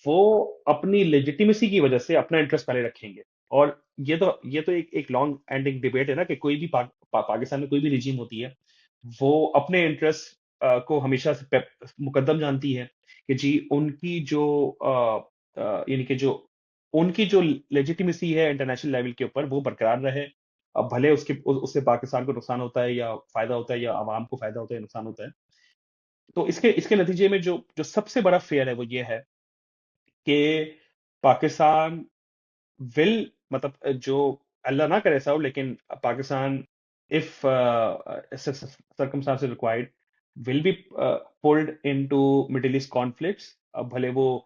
वो अपनी लेजिटिमेसी की वजह से अपना इंटरेस्ट पहले रखेंगे। और ये तो एक लॉन्ग एंडिंग डिबेट है ना कि कोई भी पाकिस्तान में कोई भी रिजीम होती है, वो अपने इंटरेस्ट को हमेशा से मुकद्दम जानती है कि जी यानी कि जो उनकी जो लेजिटिमेसी है इंटरनेशनल लेवल के ऊपर वो बरकरार रहे। अब भले उससे पाकिस्तान को नुकसान होता है या फायदा होता है, या आवाम को फायदा होता है या नुकसान होता है। तो इसके इसके नतीजे में जो जो सबसे बड़ा फेयर है वो ये है कि पाकिस्तान विल मतलब जो अल्लाह ना करे ऐसा हो, लेकिन Pakistan if circumstances required will be pulled into middle east conflicts. अब भले वो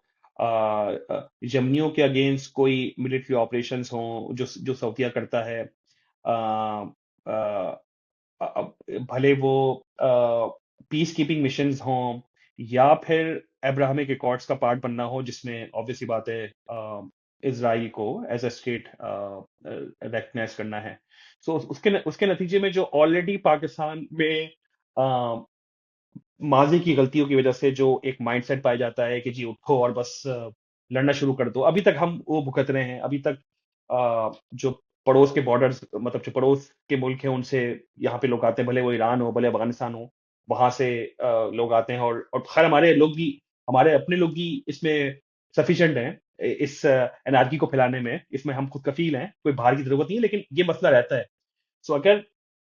यमनियों के अगेंस्ट कोई मिलिट्री ऑपरेशंस हों जो सऊदीया करता है, अ, अब भले वो पीस कीपिंग मिशंस हों, या फिर अब्राहमिक एकॉर्ड्स का पार्ट बनना हो, जिसमें ऑब्वियसली बात है इजराइल को एज अ स्टेट रिकग्नाइज करना है। सो उसके उसके नतीजे में जो ऑलरेडी पाकिस्तान में माजी की गलतियों की वजह से जो एक माइंडसेट पाया जाता है कि जी उठो और बस लड़ना शुरू कर दो, अभी तक हम वो भुगत रहे हैं। अभी तक जो पड़ोस के बॉर्डर्स मतलब जो पड़ोस के मुल्क हैं उनसे यहाँ पे लोग आते हैं, भले वो ईरान हो भले अफगानिस्तान हो, वहां से लोग आते हैं। और खैर हमारे अपने लोग भी इसमें सफिशिएंट हैं इस एनआरकी को फैलाने में। इसमें हम खुद कफील हैं, कोई बाहर की जरूरत नहीं है, लेकिन ये मसला रहता है। सो अगर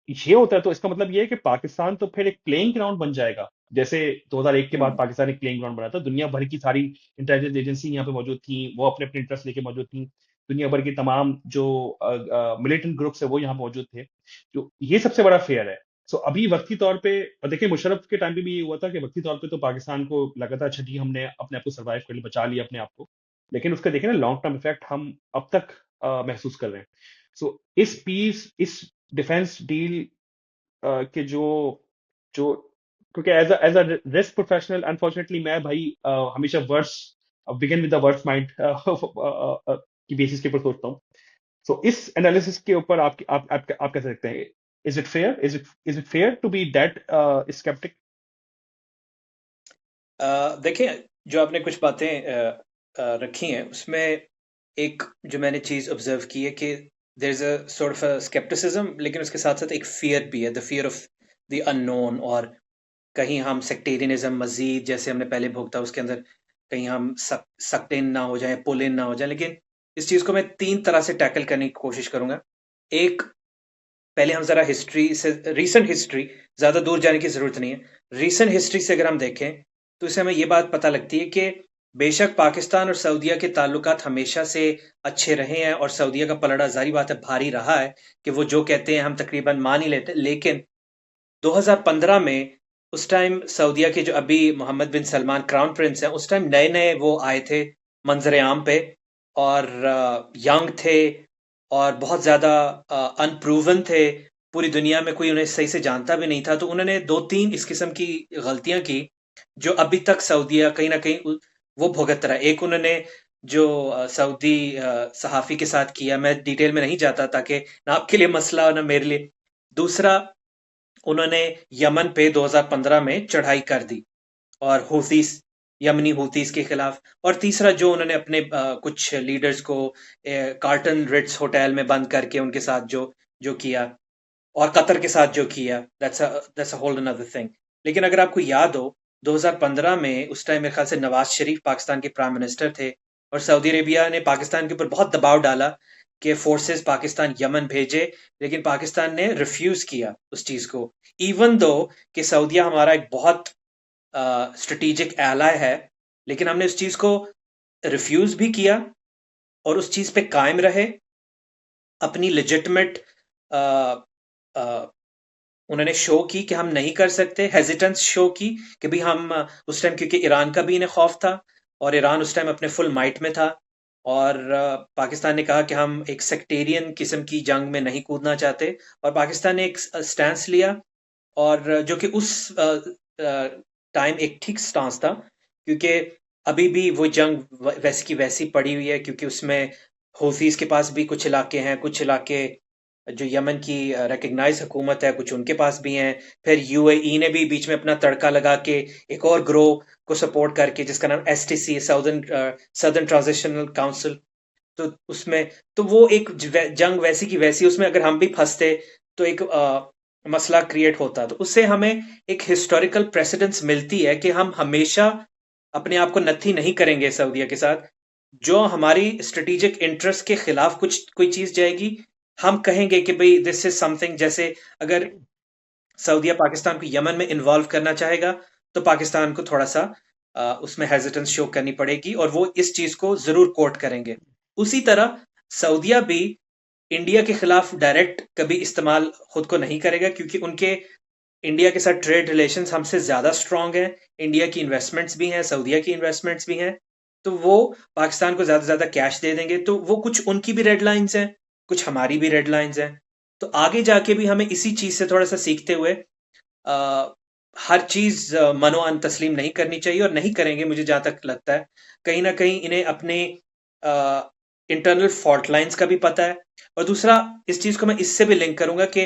ये होता है तो इसका मतलब ये है कि पाकिस्तान तो फिर एक प्लेइंग ग्राउंड बन जाएगा, जैसे 2001 के बाद हम्म। पाकिस्तान एक प्लेइंग ग्राउंड बना था। दुनिया भर की सारी इंटेलिजेंस एजेंसी यहाँ पे मौजूद थी, वो अपने अपने इंटरेस्ट लेके मौजूद थी। दुनिया भर की तमाम जो मिलिटेंट ग्रुप्स है वो यहाँ मौजूद थे। तो ये सबसे बड़ा फेयर है। सो अभी वक्ती तौर पे, और देखिए मुशर्रफ के टाइम पे भी ये हुआ था कि वक्ती तौर पे तो पाकिस्तान को लगा था अच्छा जी हमने अपने आप को सर्वाइव कर लिया, बचा लिया अपने आप को। लेकिन उसका देखें ना लॉन्ग टर्म इफेक्ट हम अब तक महसूस कर रहे हैं। सो इस डिफेंस डील कि जो क्योंकि as a risk professional unfortunately मैं भाई हमेशा worst begin with the worst mind की बेसिस के ऊपर सोचता हूँ। सो इस एनालिसिस के ऊपर आप कैसे देखते हैं? Is it fair to be that sceptic? देखिए, जो आपने कुछ बातें रखी हैं उसमें एक जो मैंने चीज ऑब्जर्व की है कि there is a sort of a scepticism, लेकिन उसके साथ साथ एक फियर भी है, the fear of the unknown. और कहीं हम सेक्टेरियनिज्म मजीद जैसे हमने पहले भोगता उसके अंदर कहीं हम सक्ट इन ना हो जाए, पुल इन ना हो जाए। लेकिन इस चीज को मैं 3 तरह से टैकल करने की कोशिश करूंगा। एक, पहले हम जरा हिस्ट्री से, रीसेंट हिस्ट्री, ज्यादा दूर जाने की जरूरत नहीं है। रीसेंट हिस्ट्री से अगर हम देखें तो इससे हमें ये बात पता लगती है कि बेशक पाकिस्तान और सऊदीया के ताल्लुकात हमेशा से अच्छे रहे हैं और सऊदीया का पलड़ा जारी बात है भारी रहा है कि वो जो कहते हैं हम तकरीबन मान ही लेते हैं। लेकिन 2015 में उस टाइम सऊदीया के जो अभी मोहम्मद बिन सलमान क्राउन प्रिंस हैं, उस टाइम नए नए वो आए थे मंजर आम पे, और यंग थे और बहुत ज्यादा अनप्रूवन थे। पूरी दुनिया में कोई उन्हें सही से जानता भी नहीं था। तो उन्होंने दो तीन इस किस्म की गलतियां की जो अभी तक सऊदीया कहीं ना कहीं वो भुगत रहा है। एक उन्होंने जो सऊदी सहाफी के साथ किया, मैं डिटेल में नहीं जाता ताकि ना आपके लिए मसला हो ना मेरे लिए। दूसरा, उन्होंने यमन पे 2015 में चढ़ाई कर दी और हूथीस, यमनी हूथीस के खिलाफ। और तीसरा, जो उन्होंने अपने कुछ लीडर्स को कार्टन रिट्स होटल में बंद करके उनके साथ जो जो किया, और कतर के साथ जो किया, that's a whole another thing. लेकिन अगर आपको याद हो, 2015 में उस टाइम मेरे ख्याल से नवाज शरीफ पाकिस्तान के प्राइम मिनिस्टर थे, और सऊदी अरेबिया ने पाकिस्तान के ऊपर बहुत दबाव डाला कि फोर्सेस पाकिस्तान यमन भेजे। लेकिन पाकिस्तान ने रिफ्यूज किया उस चीज को, इवन दो कि सऊदीया हमारा एक बहुत स्ट्रेटेजिक एलाय है। लेकिन हमने उस चीज को रिफ्यूज भी किया और उस चीज पे कायम रहे। अपनी लेजिटमेट उन्होंने शो की कि हम नहीं कर सकते, हेजिटेंस शो की कि भाई हम उस टाइम, क्योंकि ईरान का भी इन्हें खौफ था और ईरान उस टाइम अपने फुल माइट में था, और पाकिस्तान ने कहा कि हम एक सेक्टेरियन किस्म की जंग में नहीं कूदना चाहते, और पाकिस्तान ने एक स्टैंस लिया, और जो कि उस टाइम एक ठीक स्टांस था, क्योंकि अभी भी वो जंग वैसी की वैसी पड़ी हुई है, क्योंकि उसमें हौसीस के पास भी कुछ इलाके हैं, कुछ इलाके जो यमन की रिकग्नाइज हुकूमत है कुछ उनके पास भी हैं। फिर यूएई ने भी बीच में अपना तड़का लगा के एक और ग्रोह को सपोर्ट करके, जिसका नाम एसटीसी, सदर्न ट्रांजिशनल काउंसिल, तो उसमें, तो वो एक जंग वैसी की वैसी, उसमें अगर हम भी फंसते तो एक मसला क्रिएट होता। तो उससे हमें एक हिस्टोरिकल प्रेसिडेंस मिलती है कि हम हमेशा अपने आप को नथी नहीं करेंगे सऊदीया के साथ। जो हमारी स्ट्रेटेजिक इंटरेस्ट के खिलाफ कुछ कोई चीज जाएगी, हम कहेंगे कि भाई दिस इज समथिंग। जैसे अगर सऊदीया पाकिस्तान को यमन में इन्वॉल्व करना चाहेगा तो पाकिस्तान को थोड़ा सा उसमें हेजिटेंस शो करनी पड़ेगी, और वो इस चीज को जरूर कोट करेंगे। उसी तरह सऊदीया भी इंडिया के खिलाफ डायरेक्ट कभी इस्तेमाल खुद को नहीं करेगा, क्योंकि उनके इंडिया के साथ ट्रेड रिलेशंस हमसे ज्यादा स्ट्रांग हैं। इंडिया की इन्वेस्टमेंट्स भी हैं, सऊदीया की इन्वेस्टमेंट्स भी हैं। तो वो पाकिस्तान को ज्यादा से ज्यादा कैश दे देंगे। तो वो कुछ उनकी भी रेड लाइंस हैं, कुछ हमारी भी रेड लाइंस हैं। तो आगे जाके भी हमें इसी चीज से थोड़ा सा सीखते हुए आ, हर चीज मनोअन तस्लीम नहीं करनी चाहिए, और नहीं करेंगे मुझे जहां तक लगता है। कहीं ना कहीं इन्हें अपने इंटरनल फॉल्ट लाइंस का भी पता है। और दूसरा, इस चीज को मैं इससे भी लिंक करूंगा कि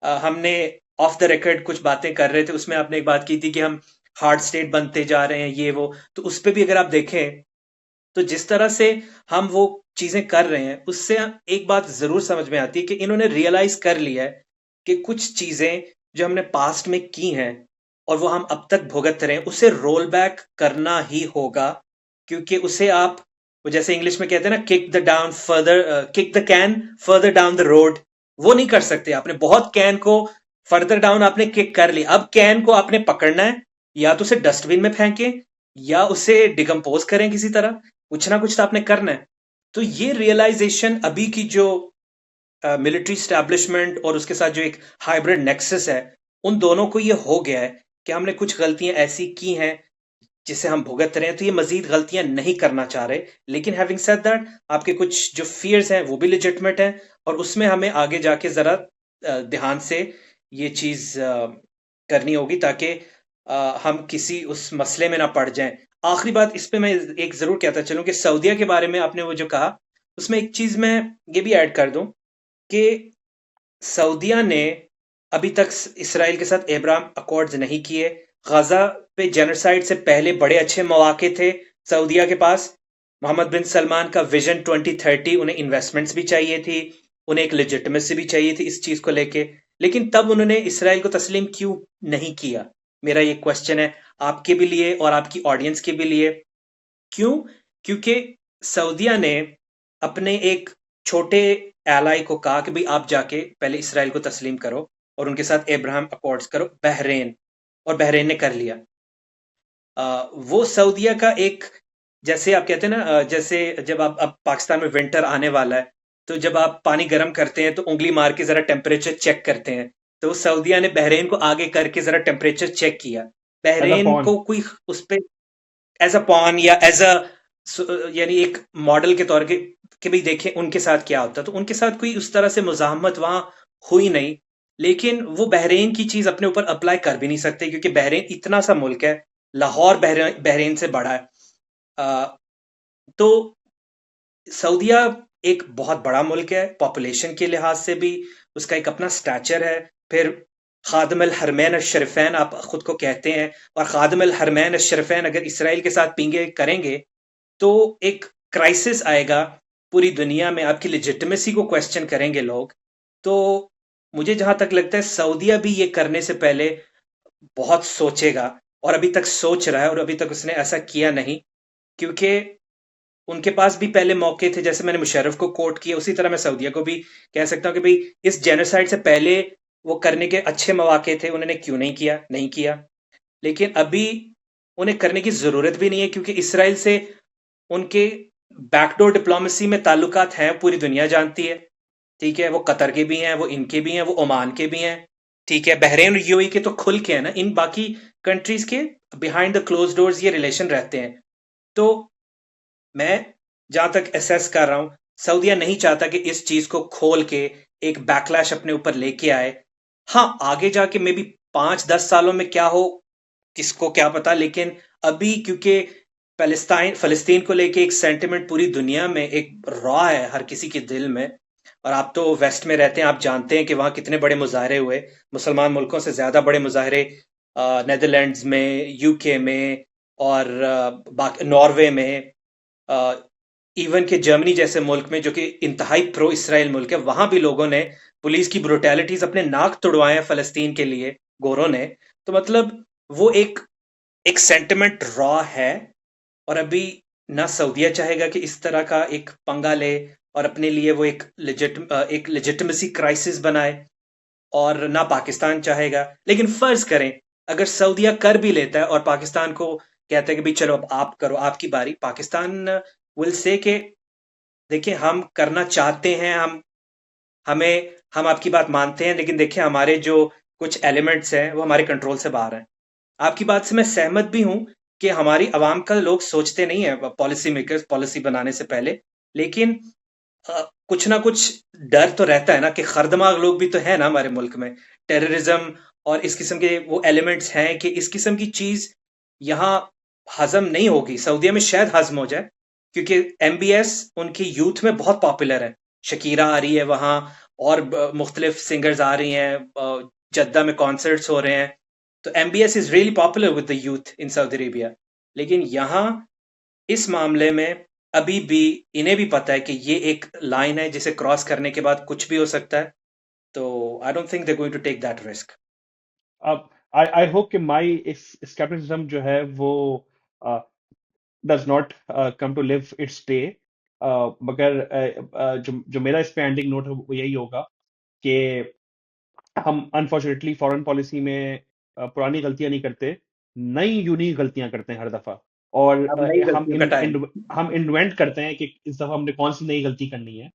हमने ऑफ द रिकॉर्ड कुछ बातें कर रहे थे, उसमें आपने एक बात की थी कि हम हार्ड स्टेट बनते जा रहे हैं ये वो। तो उस पर भी अगर आप देखें तो जिस तरह से हम वो चीजें कर रहे हैं, उससे एक बात जरूर समझ में आती है कि इन्होंने रियलाइज कर लिया है कि कुछ चीजें जो हमने पास्ट में की हैं और वो हम अब तक भुगत रहे हैं, उसे रोल बैक करना ही होगा। क्योंकि उसे आप, वो जैसे इंग्लिश में कहते हैं ना, kick the can further down the road, वो नहीं कर सकते। आपने बहुत कैन को फर्दर डाउन आपने किक कर लिया, अब कैन को आपने पकड़ना है, या तो उसे डस्टबिन में फेंकें या उसे डिकम्पोज करें किसी तरह, कुछ ना कुछ तो आपने करना है। तो ये रियलाइजेशन अभी की जो मिलिट्री स्टैब्लिशमेंट और उसके साथ जो एक हाइब्रिड नेक्सस है, उन दोनों को ये हो गया है कि हमने कुछ गलतियां ऐसी की हैं जिसे हम भुगत रहे हैं, तो ये मजीद गलतियां नहीं करना चाह रहे। लेकिन हैविंग सेड दैट, आपके कुछ जो फियर्स हैं वो भी लेजिटमेट हैं, और उसमें हमें आगे जाके जरा ध्यान से ये चीज करनी होगी, ताकि हम किसी उस मसले में ना पड़ जाएं। आखिरी बात इस पे मैं एक जरूर कहता चलूं कि सऊदीया के बारे में आपने वो जो कहा, उसमें एक चीज मैं ये भी ऐड कर दूं कि सऊदीया ने अभी तक इसराइल के साथ एब्राहम अकॉर्ड्स नहीं किए। गजा पे जेनोसाइड से पहले बड़े अच्छे मौके थे सऊदीया के पास। मोहम्मद बिन सलमान का विजन 2030, उन्हें इन्वेस्टमेंट्स भी चाहिए थी, उन्हें एक लेजिटिमेसी भी चाहिए थी इस चीज को लेके। लेकिन तब उन्होंने इसराइल को तस्लीम क्यों नहीं किया? मेरा ये क्वेश्चन है आपके भी लिए और आपकी ऑडियंस के भी लिए। क्यों? क्योंकि सऊदिया ने अपने एक छोटे एलाई को कहा कि भाई आप जाके पहले इसराइल को तस्लीम करो और उनके साथ अब्राहम अकॉर्ड्स करो, बहरेन। और बहरेन ने कर लिया। वो सऊदिया का एक, जैसे आप कहते हैं ना, जैसे जब आप अब पाकिस्तान में विंटर आने वाला है, तो जब आप पानी गर्म करते हैं तो उंगली मार के जरा टेम्परेचर चेक करते हैं। तो सऊदिया ने बहरेन को आगे करके जरा टेम्परेचर चेक किया। As a Bahrain pawn. को कोई उस पे एज अ पॉन या एज अ, यानी एक मॉडल के तौर के कि भाई देखें उनके साथ क्या होता है, तो उनके साथ कोई उस तरह से मुजाहमत वहां हुई नहीं। लेकिन वो बहरेन की चीज अपने ऊपर अप्लाई कर भी नहीं सकते, क्योंकि बहरेन इतना सा मुल्क है, लाहौर बहरेन बहरेन से बड़ा है। अ, तो सऊदिया एक बहुत बड़ा मुल्क है, पॉपुलेशन के लिहाज से भी उसका एक अपना स्टैचर है। फिर खादम अल हरमैन अल शरीफैन आप खुद को कहते हैं, और खादम अल हरमैन अल शरीफैन अगर इसराइल के साथ पींगे करेंगे तो एक क्राइसिस आएगा पूरी दुनिया में, आपकी लेजिटिमेसी को क्वेश्चन करेंगे लोग। तो मुझे जहां तक लगता है सऊदिया भी ये करने से पहले बहुत सोचेगा, और अभी तक सोच रहा है, और अभी तक उसने ऐसा किया नहीं। क्योंकि उनके पास भी पहले मौके थे, जैसे मैंने मुशर्रफ को कोट किया उसी तरह मैं सऊदिया को भी कह सकता हूँ कि भाई इस जेनोसाइड से पहले वो करने के अच्छे मौके थे, उन्होंने क्यों नहीं किया, नहीं किया। लेकिन अभी उन्हें करने की जरूरत भी नहीं है, क्योंकि इसराइल से उनके बैकडोर डिप्लोमेसी में ताल्लुकात हैं, पूरी दुनिया जानती है। ठीक है, वो कतर के भी हैं, वो इनके भी हैं, वो ओमान के भी हैं। ठीक है, बहरेन और यूएई के तो खुल के है ना, इन बाकी कंट्रीज के बिहाइंड द क्लोज डोर्स ये रिलेशन रहते हैं। तो मैं जहां तक एसेस कर रहा हूं, सऊदिया नहीं चाहता कि इस चीज को खोल के एक बैकलैश अपने ऊपर लेके आए। हाँ, आगे जाके मे बी 5-10 सालों में क्या हो, किसको क्या पता। लेकिन अभी क्योंकि फलस्तीन फलस्तीन को लेके एक सेंटिमेंट पूरी दुनिया में एक रॉ है हर किसी के दिल में। और आप तो वेस्ट में रहते हैं, आप जानते हैं कि वहां कितने बड़े मुजाहरे हुए, मुसलमान मुल्कों से ज्यादा बड़े मुजाहरे नेदरलैंड्स में, यूके में, और नॉर्वे में, इवन के जर्मनी जैसे मुल्क में जो कि इंतहाई प्रो इसराइल मुल्क है, वहां भी लोगों ने पुलिस की ब्रुटैलिटीज अपने नाक तुड़वाए हैं फलस्तीन के लिए, गोरों ने। तो मतलब वो एक सेंटिमेंट रॉ है। और अभी ना सऊदिया चाहेगा कि इस तरह का एक पंगा ले और अपने लिए वो एक लेजिटिमेसी क्राइसिस बनाए, और ना पाकिस्तान चाहेगा। लेकिन फर्ज करें अगर सऊदिया कर भी लेता है और पाकिस्तान को कहता है कि भाई चलो अब आप करो, आपकी बारी, पाकिस्तान विल से के देखिए हम करना चाहते हैं, हम आपकी बात मानते हैं, लेकिन देखिए हमारे जो कुछ एलिमेंट्स हैं वो हमारे कंट्रोल से बाहर हैं। आपकी बात से मैं सहमत भी हूं कि हमारी आवाम का लोग सोचते नहीं है पॉलिसी मेकर्स पॉलिसी बनाने से पहले। लेकिन कुछ ना कुछ डर तो रहता है ना, कि खरदमाग लोग भी तो है ना हमारे मुल्क में। टेररिज्म और इस किस्म के वो एलिमेंट्स हैं कि इस किस्म की चीज यहाँ हजम नहीं होगी। सऊदीया में शायद हजम हो जाए, क्योंकि एमबीएस उनकी यूथ में बहुत पॉपुलर है। शकीरा आ रही है वहां, और मुख्तलिफ सिंगर्स आ रही हैं, जद्दा में कॉन्सर्ट्स हो रहे हैं। तो MBS is really popular with the youth in Saudi Arabia. लेकिन यहाँ इस मामले में अभी भी इन्हें भी पता है कि ये एक लाइन है जिसे क्रॉस करने के बाद कुछ भी हो सकता है। तो I don't think they going to take that risk. अब आई होप कि माई इस स्केप्टिसिज्म जो है वो does not come to live its day. मगर जो जो मेरा इस पे एंडिंग नोट है वो यही होगा कि हम अनफॉर्चुनेटली फॉरेन पॉलिसी में पुरानी गलतियां नहीं करते, नई यूनिक गलतियां करते हैं हर दफा। और अब नई हम गलतियों का टाइम। हम इन्वेंट करते हैं कि इस दफा हमने कौन सी नई गलती करनी है।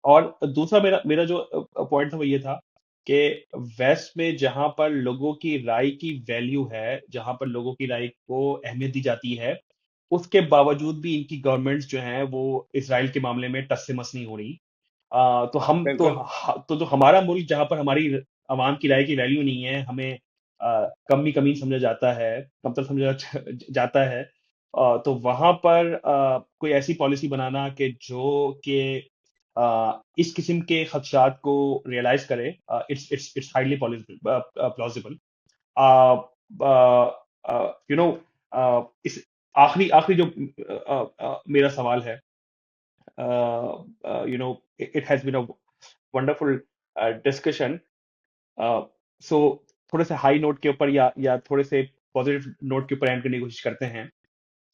और दूसरा मेरा मेरा जो पॉइंट था वो ये था कि वेस्ट में जहां पर लोगों की राय की वैल्यू है, जहां पर लोगों की राय को अहमियत दी जाती है, उसके बावजूद भी इनकी गवर्नमेंट्स जो हैं वो इसराइल के मामले में टस से मस नहीं हो रही। तो हम बिल्कुल। तो जो हमारा मुल्क जहां पर हमारी आवाम की राय की वैल्यू नहीं है, हमें कमी कमी समझा जाता है, कमतर समझा जाता है। तो वहां पर कोई ऐसी पॉलिसी बनाना कि जो कि इस किस्म के खदशात को रियलाइज करे, it's highly plausible. You know इस आखिरी आखिरी जो मेरा सवाल है, it has been a wonderful discussion. सो थोड़े से हाई नोट के ऊपर या थोड़े से पॉजिटिव नोट के ऊपर एंड करने की कोशिश करते हैं।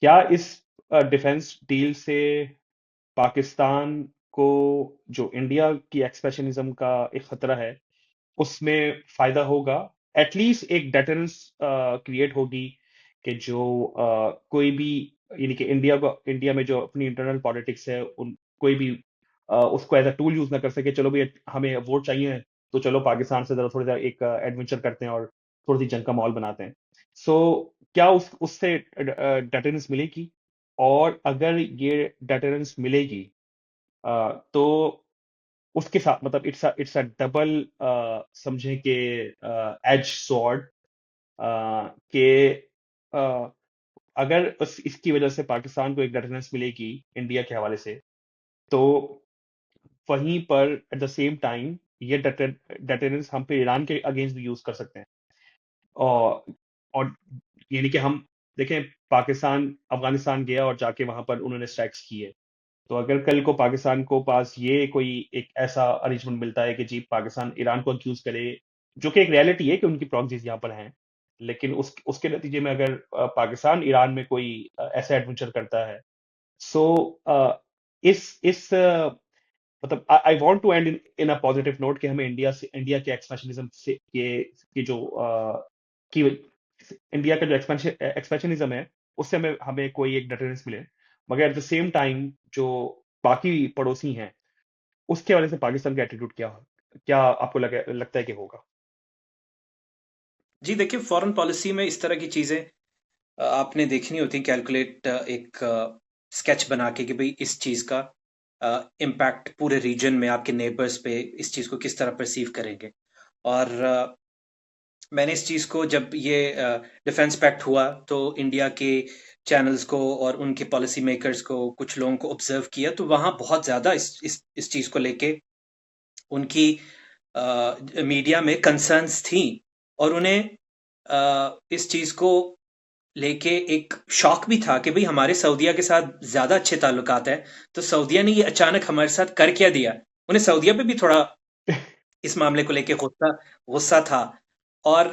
क्या इस डिफेंस डील से पाकिस्तान को जो इंडिया की एक्सपेशनिज्म का एक खतरा है उसमें फायदा होगा। एटलीस्ट एक डेटरेंस क्रिएट होगी कि जो कोई भी, यानी कि इंडिया में जो अपनी इंटरनल पॉलिटिक्स है उन कोई भी उसको एज अ टूल यूज ना कर सके। चलो भी हमें वोट चाहिए तो चलो पाकिस्तान से जरा थोड़ा सा एक एडवेंचर करते हैं और थोड़ी सी जंग का माहौल बनाते हैं। सो क्या उससे डेटरेंस मिलेगी? और अगर ये डेटरेंस मिलेगी तो उसके साथ मतलब इट्स अ डबल समझे कि एज स्वॉर्ड के अ, अगर इसकी वजह से पाकिस्तान को एक डेटर्नेंस मिलेगी इंडिया के हवाले से, तो वहीं पर एट द सेम टाइम ये डेटर्नेंस हम पे ईरान के अगेंस्ट भी यूज कर सकते हैं। और और यानी कि हम देखें, पाकिस्तान अफगानिस्तान गया और जाके वहां पर उन्होंने स्ट्राइक्स किए। तो अगर कल को पाकिस्तान को पास ये कोई एक ऐसा अरेंजमेंट मिलता है कि जी पाकिस्तान ईरान को अक्यूज करे, जो कि एक रियलिटी है कि उनकी प्रॉक्सीज यहाँ पर हैं, लेकिन उसके नतीजे में अगर पाकिस्तान ईरान में कोई ऐसा एडवेंचर करता है, सो इस मतलब I want to end in a positive note कि हमें इंडिया के एक्सपेंशनिज्म से के जो की इंडिया का जो एक्सपेंशनिज्म है उससे हमें हमें कोई एक डिटरेंस मिले। मगर एट द सेम टाइम जो बाकी पड़ोसी हैं उसके वजह से पाकिस्तान का एटीट्यूड क्या आपको लगता है कि होगा? जी देखिए, फॉरेन पॉलिसी में इस तरह की चीजें आपने देखनी होती है। कैलकुलेट एक स्केच बना के कि भाई इस चीज का इम्पैक्ट पूरे रीजन में आपके नेबर्स पे इस चीज को किस तरह परसीव करेंगे। और मैंने इस चीज को, जब ये डिफेंस पैक्ट हुआ तो इंडिया के चैनल्स को और उनके पॉलिसी मेकर्स को, कुछ लोगों को ऑब्जर्व किया, तो वहां बहुत ज्यादा इस चीज को लेके उनकी मीडिया में कंसर्न्स थी। और उन्हें इस चीज को लेके एक शौक भी था कि भाई हमारे सऊदिया के साथ ज्यादा अच्छे ताल्लुकात हैं, तो सऊदिया ने ये अचानक हमारे साथ कर क्या दिया। उन्हें सऊदिया पे भी थोड़ा इस मामले को लेके गुस्सा गुस्सा था। और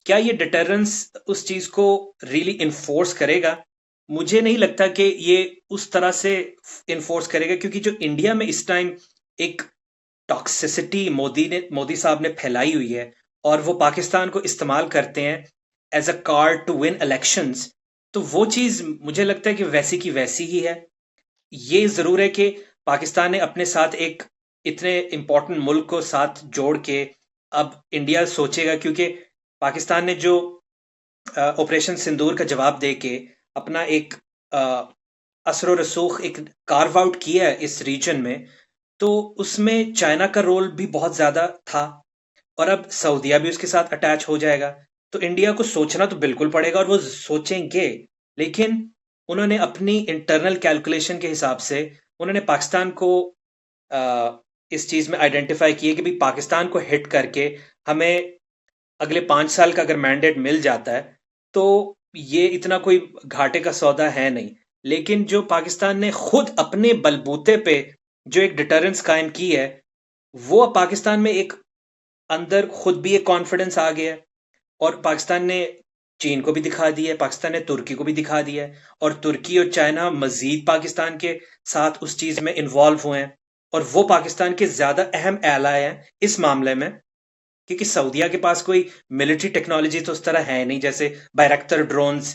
क्या ये डिटरेंस उस चीज को रियली इन्फोर्स करेगा? मुझे नहीं लगता कि ये उस तरह से इन्फोर्स करेगा, क्योंकि जो इंडिया में इस टाइम एक टॉक्सिसिटी मोदी साहब ने फैलाई हुई है, और वो पाकिस्तान को इस्तेमाल करते हैं as a card to win elections. तो वो चीज मुझे लगता है कि वैसी की वैसी ही है। ये जरूर है कि पाकिस्तान ने अपने साथ एक इतने इंपॉर्टेंट मुल्क को साथ जोड़ के अब इंडिया सोचेगा, क्योंकि पाकिस्तान ने जो ऑपरेशन सिंदूर का जवाब दे के अपना एक असर रसूख एक कार्व आउट किया है इस रीजन में, तो उसमें चाइना का रोल भी बहुत ज्यादा था। और अब सऊदिया भी उसके साथ अटैच हो जाएगा। तो इंडिया को सोचना तो बिल्कुल पड़ेगा, और वो सोचेंगे। लेकिन उन्होंने अपनी इंटरनल कैलकुलेशन के हिसाब से उन्होंने पाकिस्तान को इस चीज में आइडेंटिफाई किया कि भाई पाकिस्तान को हिट करके हमें अगले 5 साल का अगर मैंडेट मिल जाता है, तो ये इतना कोई घाटे का सौदा है नहीं। लेकिन जो पाकिस्तान ने खुद अपने बलबूते पे जो एक डिटरेंस कायम की है, वो पाकिस्तान में एक अंदर खुद भी एक कॉन्फिडेंस आ गया है। और पाकिस्तान ने चीन को भी दिखा दिया है, पाकिस्तान ने तुर्की को भी दिखा दिया है, और तुर्की और चाइना मजीद पाकिस्तान के साथ उस चीज में इन्वॉल्व हुए हैं। और वो पाकिस्तान के ज्यादा अहम एलाय हैं इस मामले में, क्योंकि सऊदिया के पास कोई मिलिट्री टेक्नोलॉजी तो उस तरह है नहीं, जैसे बायरक्तर ड्रोन्स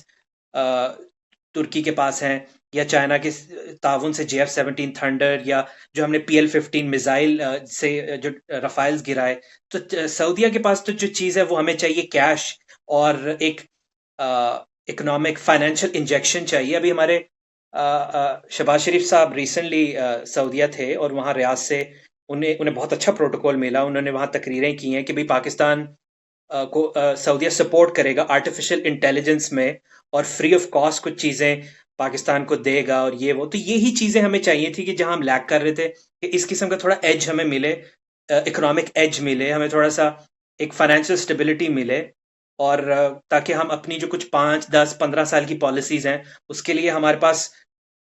तुर्की के पास हैं, या चाइना के ताउन से JF-17 थंडर, या जो हमने PL-15 मिसाइल से जो रफाइल्स गिराए। तो सऊदिया के पास तो जो चीज है वो हमें चाहिए कैश, और एक इकोनॉमिक फाइनेंशियल इंजेक्शन चाहिए। अभी हमारे शहबाज शरीफ साहब रिसेंटली सऊदिया थे, और वहाँ रियाज से उन्हें उन्हें बहुत अच्छा प्रोटोकॉल मिला। उन्होंने वहाँ तकरीरें की हैं कि भाई पाकिस्तान को सऊदिया सपोर्ट करेगा आर्टिफिशियल इंटेलिजेंस में, और फ्री ऑफ कॉस्ट कुछ चीजें पाकिस्तान को देगा, और ये वो। तो यही चीजें हमें चाहिए थी कि जहां हम लैक कर रहे थे, कि इस किस्म का थोड़ा एज हमें मिले, इकोनॉमिक एज मिले हमें, थोड़ा सा एक फाइनेंशियल स्टेबिलिटी मिले। और ताकि हम अपनी जो कुछ 5, 10, 15 साल की पॉलिसीज हैं उसके लिए हमारे पास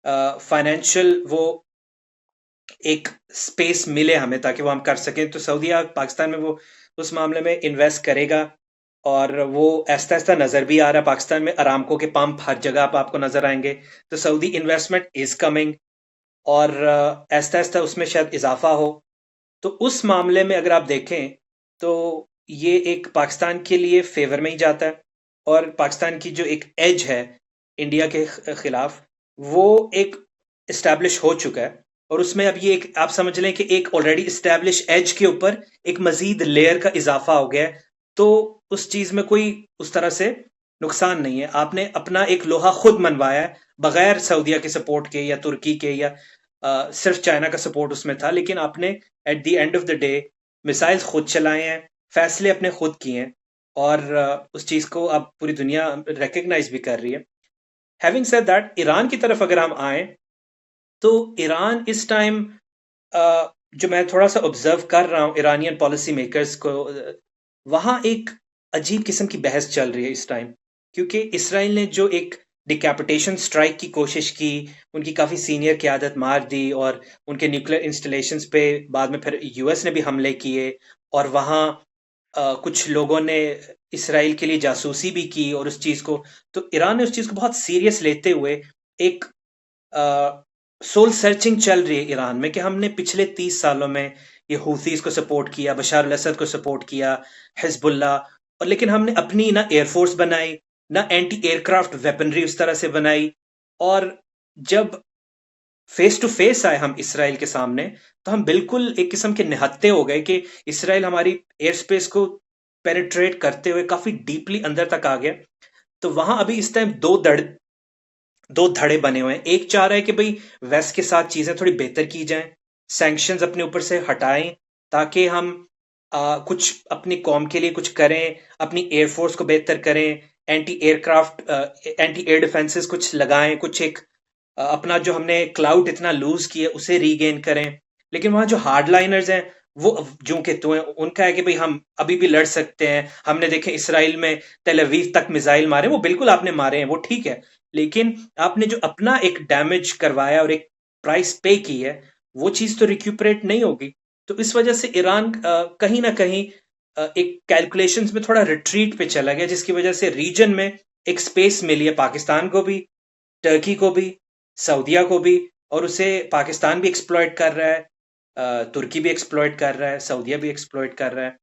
फाइनेंशियल वो एक स्पेस मिले हमें, ताकि वो हम कर सकें। तो सऊदी पाकिस्तान में वो उस मामले में इन्वेस्ट करेगा। और वो ऐसा ऐसा नजर भी आ रहा है पाकिस्तान में, अरामको के पंप हर जगह आप आपको नजर आएंगे। तो सऊदी इन्वेस्टमेंट इज कमिंग, और ऐसा ऐसा उसमें शायद इजाफा हो। तो उस मामले में अगर आप देखें तो ये एक पाकिस्तान के लिए फेवर में ही जाता है। और पाकिस्तान की जो एक एज है इंडिया के खिलाफ, वो एक इस्टेब्लिश हो चुका है। और उसमें अब ये एक आप समझ लें कि एक ऑलरेडी इस्टेब्लिश एज के ऊपर एक मजीद लेयर का इजाफा हो गया है। तो उस चीज में कोई उस तरह से नुकसान नहीं है। आपने अपना एक लोहा खुद मनवाया है, बगैर सऊदीया के सपोर्ट के या तुर्की के या सिर्फ चाइना का सपोर्ट उसमें था, लेकिन आपने at the end of the day missiles खुद चलाए हैं, फैसले अपने खुद किए हैं। और उस चीज को अब पूरी दुनिया रिकग्नाइज भी कर रही है। हैविंग सेड दैट, ईरान की तरफ अगर हम आए तो ईरान इस टाइम, जो मैं थोड़ा सा ऑब्जर्व कर रहा हूँ ईरानियन पॉलिसी मेकर्स को, वहाँ एक अजीब किस्म की बहस चल रही है इस टाइम। क्योंकि इसराइल ने जो एक डिकैपिटेशन स्ट्राइक की कोशिश की, उनकी काफ़ी सीनियर क़यादत मार दी, और उनके न्यूक्लियर इंस्टॉलेशंस पे बाद में फिर यूएस ने भी हमले किए। और वहाँ कुछ लोगों ने इसराइल के लिए जासूसी भी की, और उस चीज़ को, तो ईरान ने उस चीज़ को बहुत सीरियस लेते हुए एक सोल सर्चिंग चल रही है ईरान में कि हमने पिछले 30 सालों में ये हूथीज को सपोर्ट किया, बशार अल असद को सपोर्ट किया, हिजबुल्लाह, और लेकिन हमने अपनी ना एयरफोर्स बनाई, ना एंटी एयरक्राफ्ट वेपनरी उस तरह से बनाई। और जब फेस टू फेस आए हम इसराइल के सामने, तो हम बिल्कुल एक किस्म के निहत्थे हो गए कि इसराइल हमारी एयर स्पेस को पेनिट्रेट करते हुए काफी डीपली अंदर तक आ गया। तो वहां अभी इस टाइम दो धड़े बने हुए हैं। एक चाह रहा है कि भाई वेस्ट के साथ चीजें थोड़ी बेहतर की जाएं, सैंक्शंस अपने ऊपर से हटाएं, ताकि हम कुछ अपनी कौम के लिए कुछ करें, अपनी एयरफोर्स को बेहतर करें, anti aircraft anti air defences कुछ लगाएं, कुछ एक अपना जो हमने क्लाउड इतना लूज किया उसे रीगेन करें। लेकिन वहां जो हार्डलाइनर्स हैं, वो जो के तो हैं, उनका है कि भाई हम अभी भी लड़ सकते हैं। हमने देखे इसराइल में तेल अवीव तक मिसाइल मारे, वो बिल्कुल आपने मारे हैं, वो ठीक है। लेकिन आपने जो अपना एक डैमेज करवाया और एक प्राइस पे की है, वो चीज तो रिक्यूपरेट नहीं होगी। तो इस वजह से ईरान कहीं ना कहीं एक कैलकुलेशंस में थोड़ा रिट्रीट पे चला गया, जिसकी वजह से रीजन में एक स्पेस मिली है पाकिस्तान को भी, टर्की को भी, सऊदीया को भी। और उसे पाकिस्तान भी एक्सप्लॉइट कर रहा है, तुर्की भी एक्सप्लॉइट कर रहा है, सऊदीया भी एक्सप्लॉइट कर रहा है।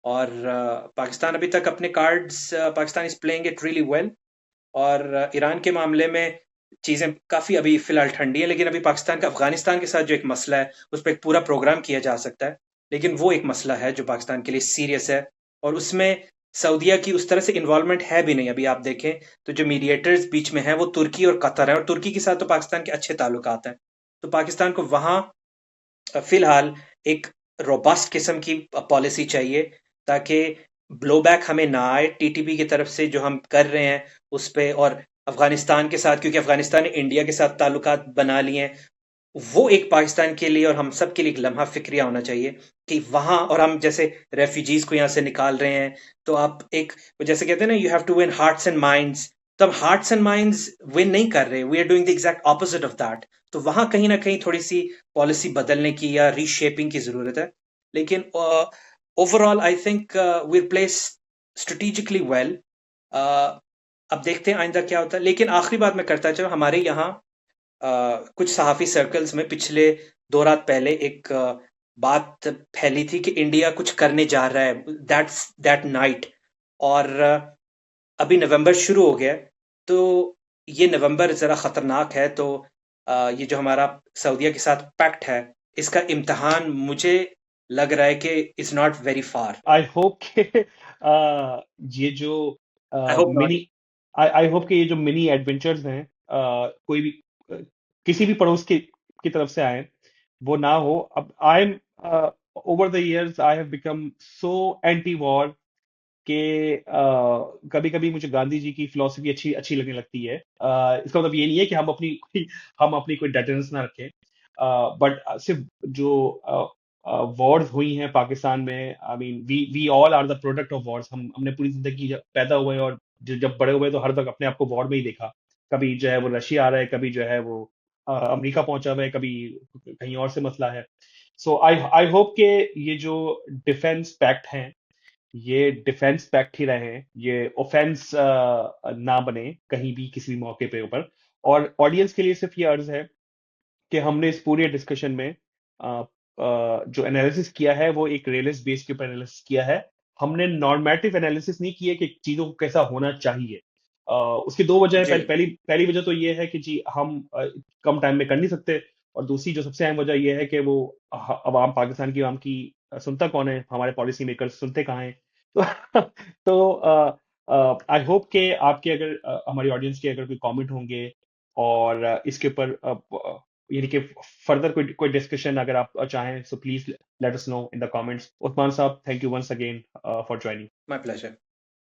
और पाकिस्तान अभी तक अपने cards, Pakistan is playing it really well. और ईरान के मामले में चीज़ें काफ़ी अभी फ़िलहाल ठंडी है, लेकिन अभी पाकिस्तान का अफ़गानिस्तान के साथ जो एक मसला है, उस पे एक पूरा प्रोग्राम किया जा सकता है। लेकिन वो एक मसला है जो पाकिस्तान के लिए सीरियस है, और उसमें सऊदीया की उस तरह से इन्वॉल्वमेंट है भी नहीं। अभी आप देखें तो जो मीडिएटर्स बीच में हैं, वो तुर्की और कतर है, और तुर्की के साथ तो पाकिस्तान के अच्छे ताल्लुकात हैं। तो पाकिस्तान को वहाँ फ़िलहाल एक रोबस्ट किस्म की पॉलिसी चाहिए, ताकि ब्लोबैक हमें ना आए टीटीपी की तरफ से जो हम कर रहे हैं उस पे। और अफगानिस्तान के साथ, क्योंकि अफगानिस्तान ने इंडिया के साथ ताल्लुकात बना लिए हैं, वो एक पाकिस्तान के लिए और हम सब के लिए एक लम्हा फिक्रिया होना चाहिए कि वहां, और हम जैसे रेफ्यूजीज को यहाँ से निकाल रहे हैं, तो आप एक, जैसे कहते हैं ना, you have to win hearts and minds. तो हम हार्ट्स एंड माइंड्स विन नहीं कर रहे, we are doing the exact opposite of that. तो वहां कहीं ना कहीं थोड़ी सी पॉलिसी बदलने की या रीशेपिंग की जरूरत है। लेकिन overall I think we place strategically well. अब देखते हैं आइंदा क्या होता है। लेकिन आखिरी बात मैं करता चलो, हमारे यहाँ कुछ सहाफ़ी सर्कल्स में पिछले 2 रात पहले एक बात फैली थी कि इंडिया कुछ करने जा रहा है दैट नाइट। और अभी नवंबर शुरू हो गया है, तो ये नवंबर ज़रा ख़तरनाक है। तो ये जो हमारा सऊदीया के साथ पैक्ट है, इसका इम्तिहान मुझे लग रहा है कि it's not very far. I hope के ये जो I hope not. Mini I hope कि ये जो मिनी एडवेंचर्स हैं, कोई भी किसी भी पड़ोस की तरफ से आए, वो ना हो। अब I am over the years I have become so anti war कि कभी कभी मुझे गांधी जी की फिलॉसफी अच्छी अच्छी लगने लगती है। इसका मतलब ये नहीं है कि हम अपनी कोई डेटर्नेंस ना रखें, बट सिर्फ जो वॉर्स हुई हैं पाकिस्तान में, I mean we all are the product of wars. हमने पूरी जिंदगी जब पैदा हुए और जब बड़े हुए तो हर वक्त अपने आप को वॉर में ही देखा। कभी जो है वो रशिया आ रहा है, कभी जो है वो अमेरिका पहुंचा हुआ है, कभी कहीं और से मसला है। सो आई आई होप के ये जो डिफेंस पैक्ट हैं, ये डिफेंस पैक्ट ही रहे, ये ऑफेंस ना बने कहीं भी किसी भी मौके पे ऊपर। और ऑडियंस के लिए सिर्फ ये अर्ज है कि हमने इस पूरे डिस्कशन में जो एनालिसिस किया है वो एक रियलिस्ट बेस के ऊपर एनालिसिस किया है। हमने नॉर्मेटिव एनालिसिस नहीं किया कि चीजों को कैसा होना चाहिए। उसकी दो वजह है। जी पहली वजह तो ये है कि जी हम कम टाइम में कर नहीं सकते। और दूसरी जो सबसे अहम वजह ये है कि वो अवाम, पाकिस्तान की अवाम की सुनता कौन है, हमारे पॉलिसी मेकर्स सुनते कहाँ हैं। तो आई होप कि आपके अगर हमारी ऑडियंस के अगर कोई कमेंट होंगे और इसके ऊपर यानी कि फर्दर कोई डिस्कशन अगर आप चाहें, so please let us know in the comments. Usman साहब, thank you once again for joining. My pleasure.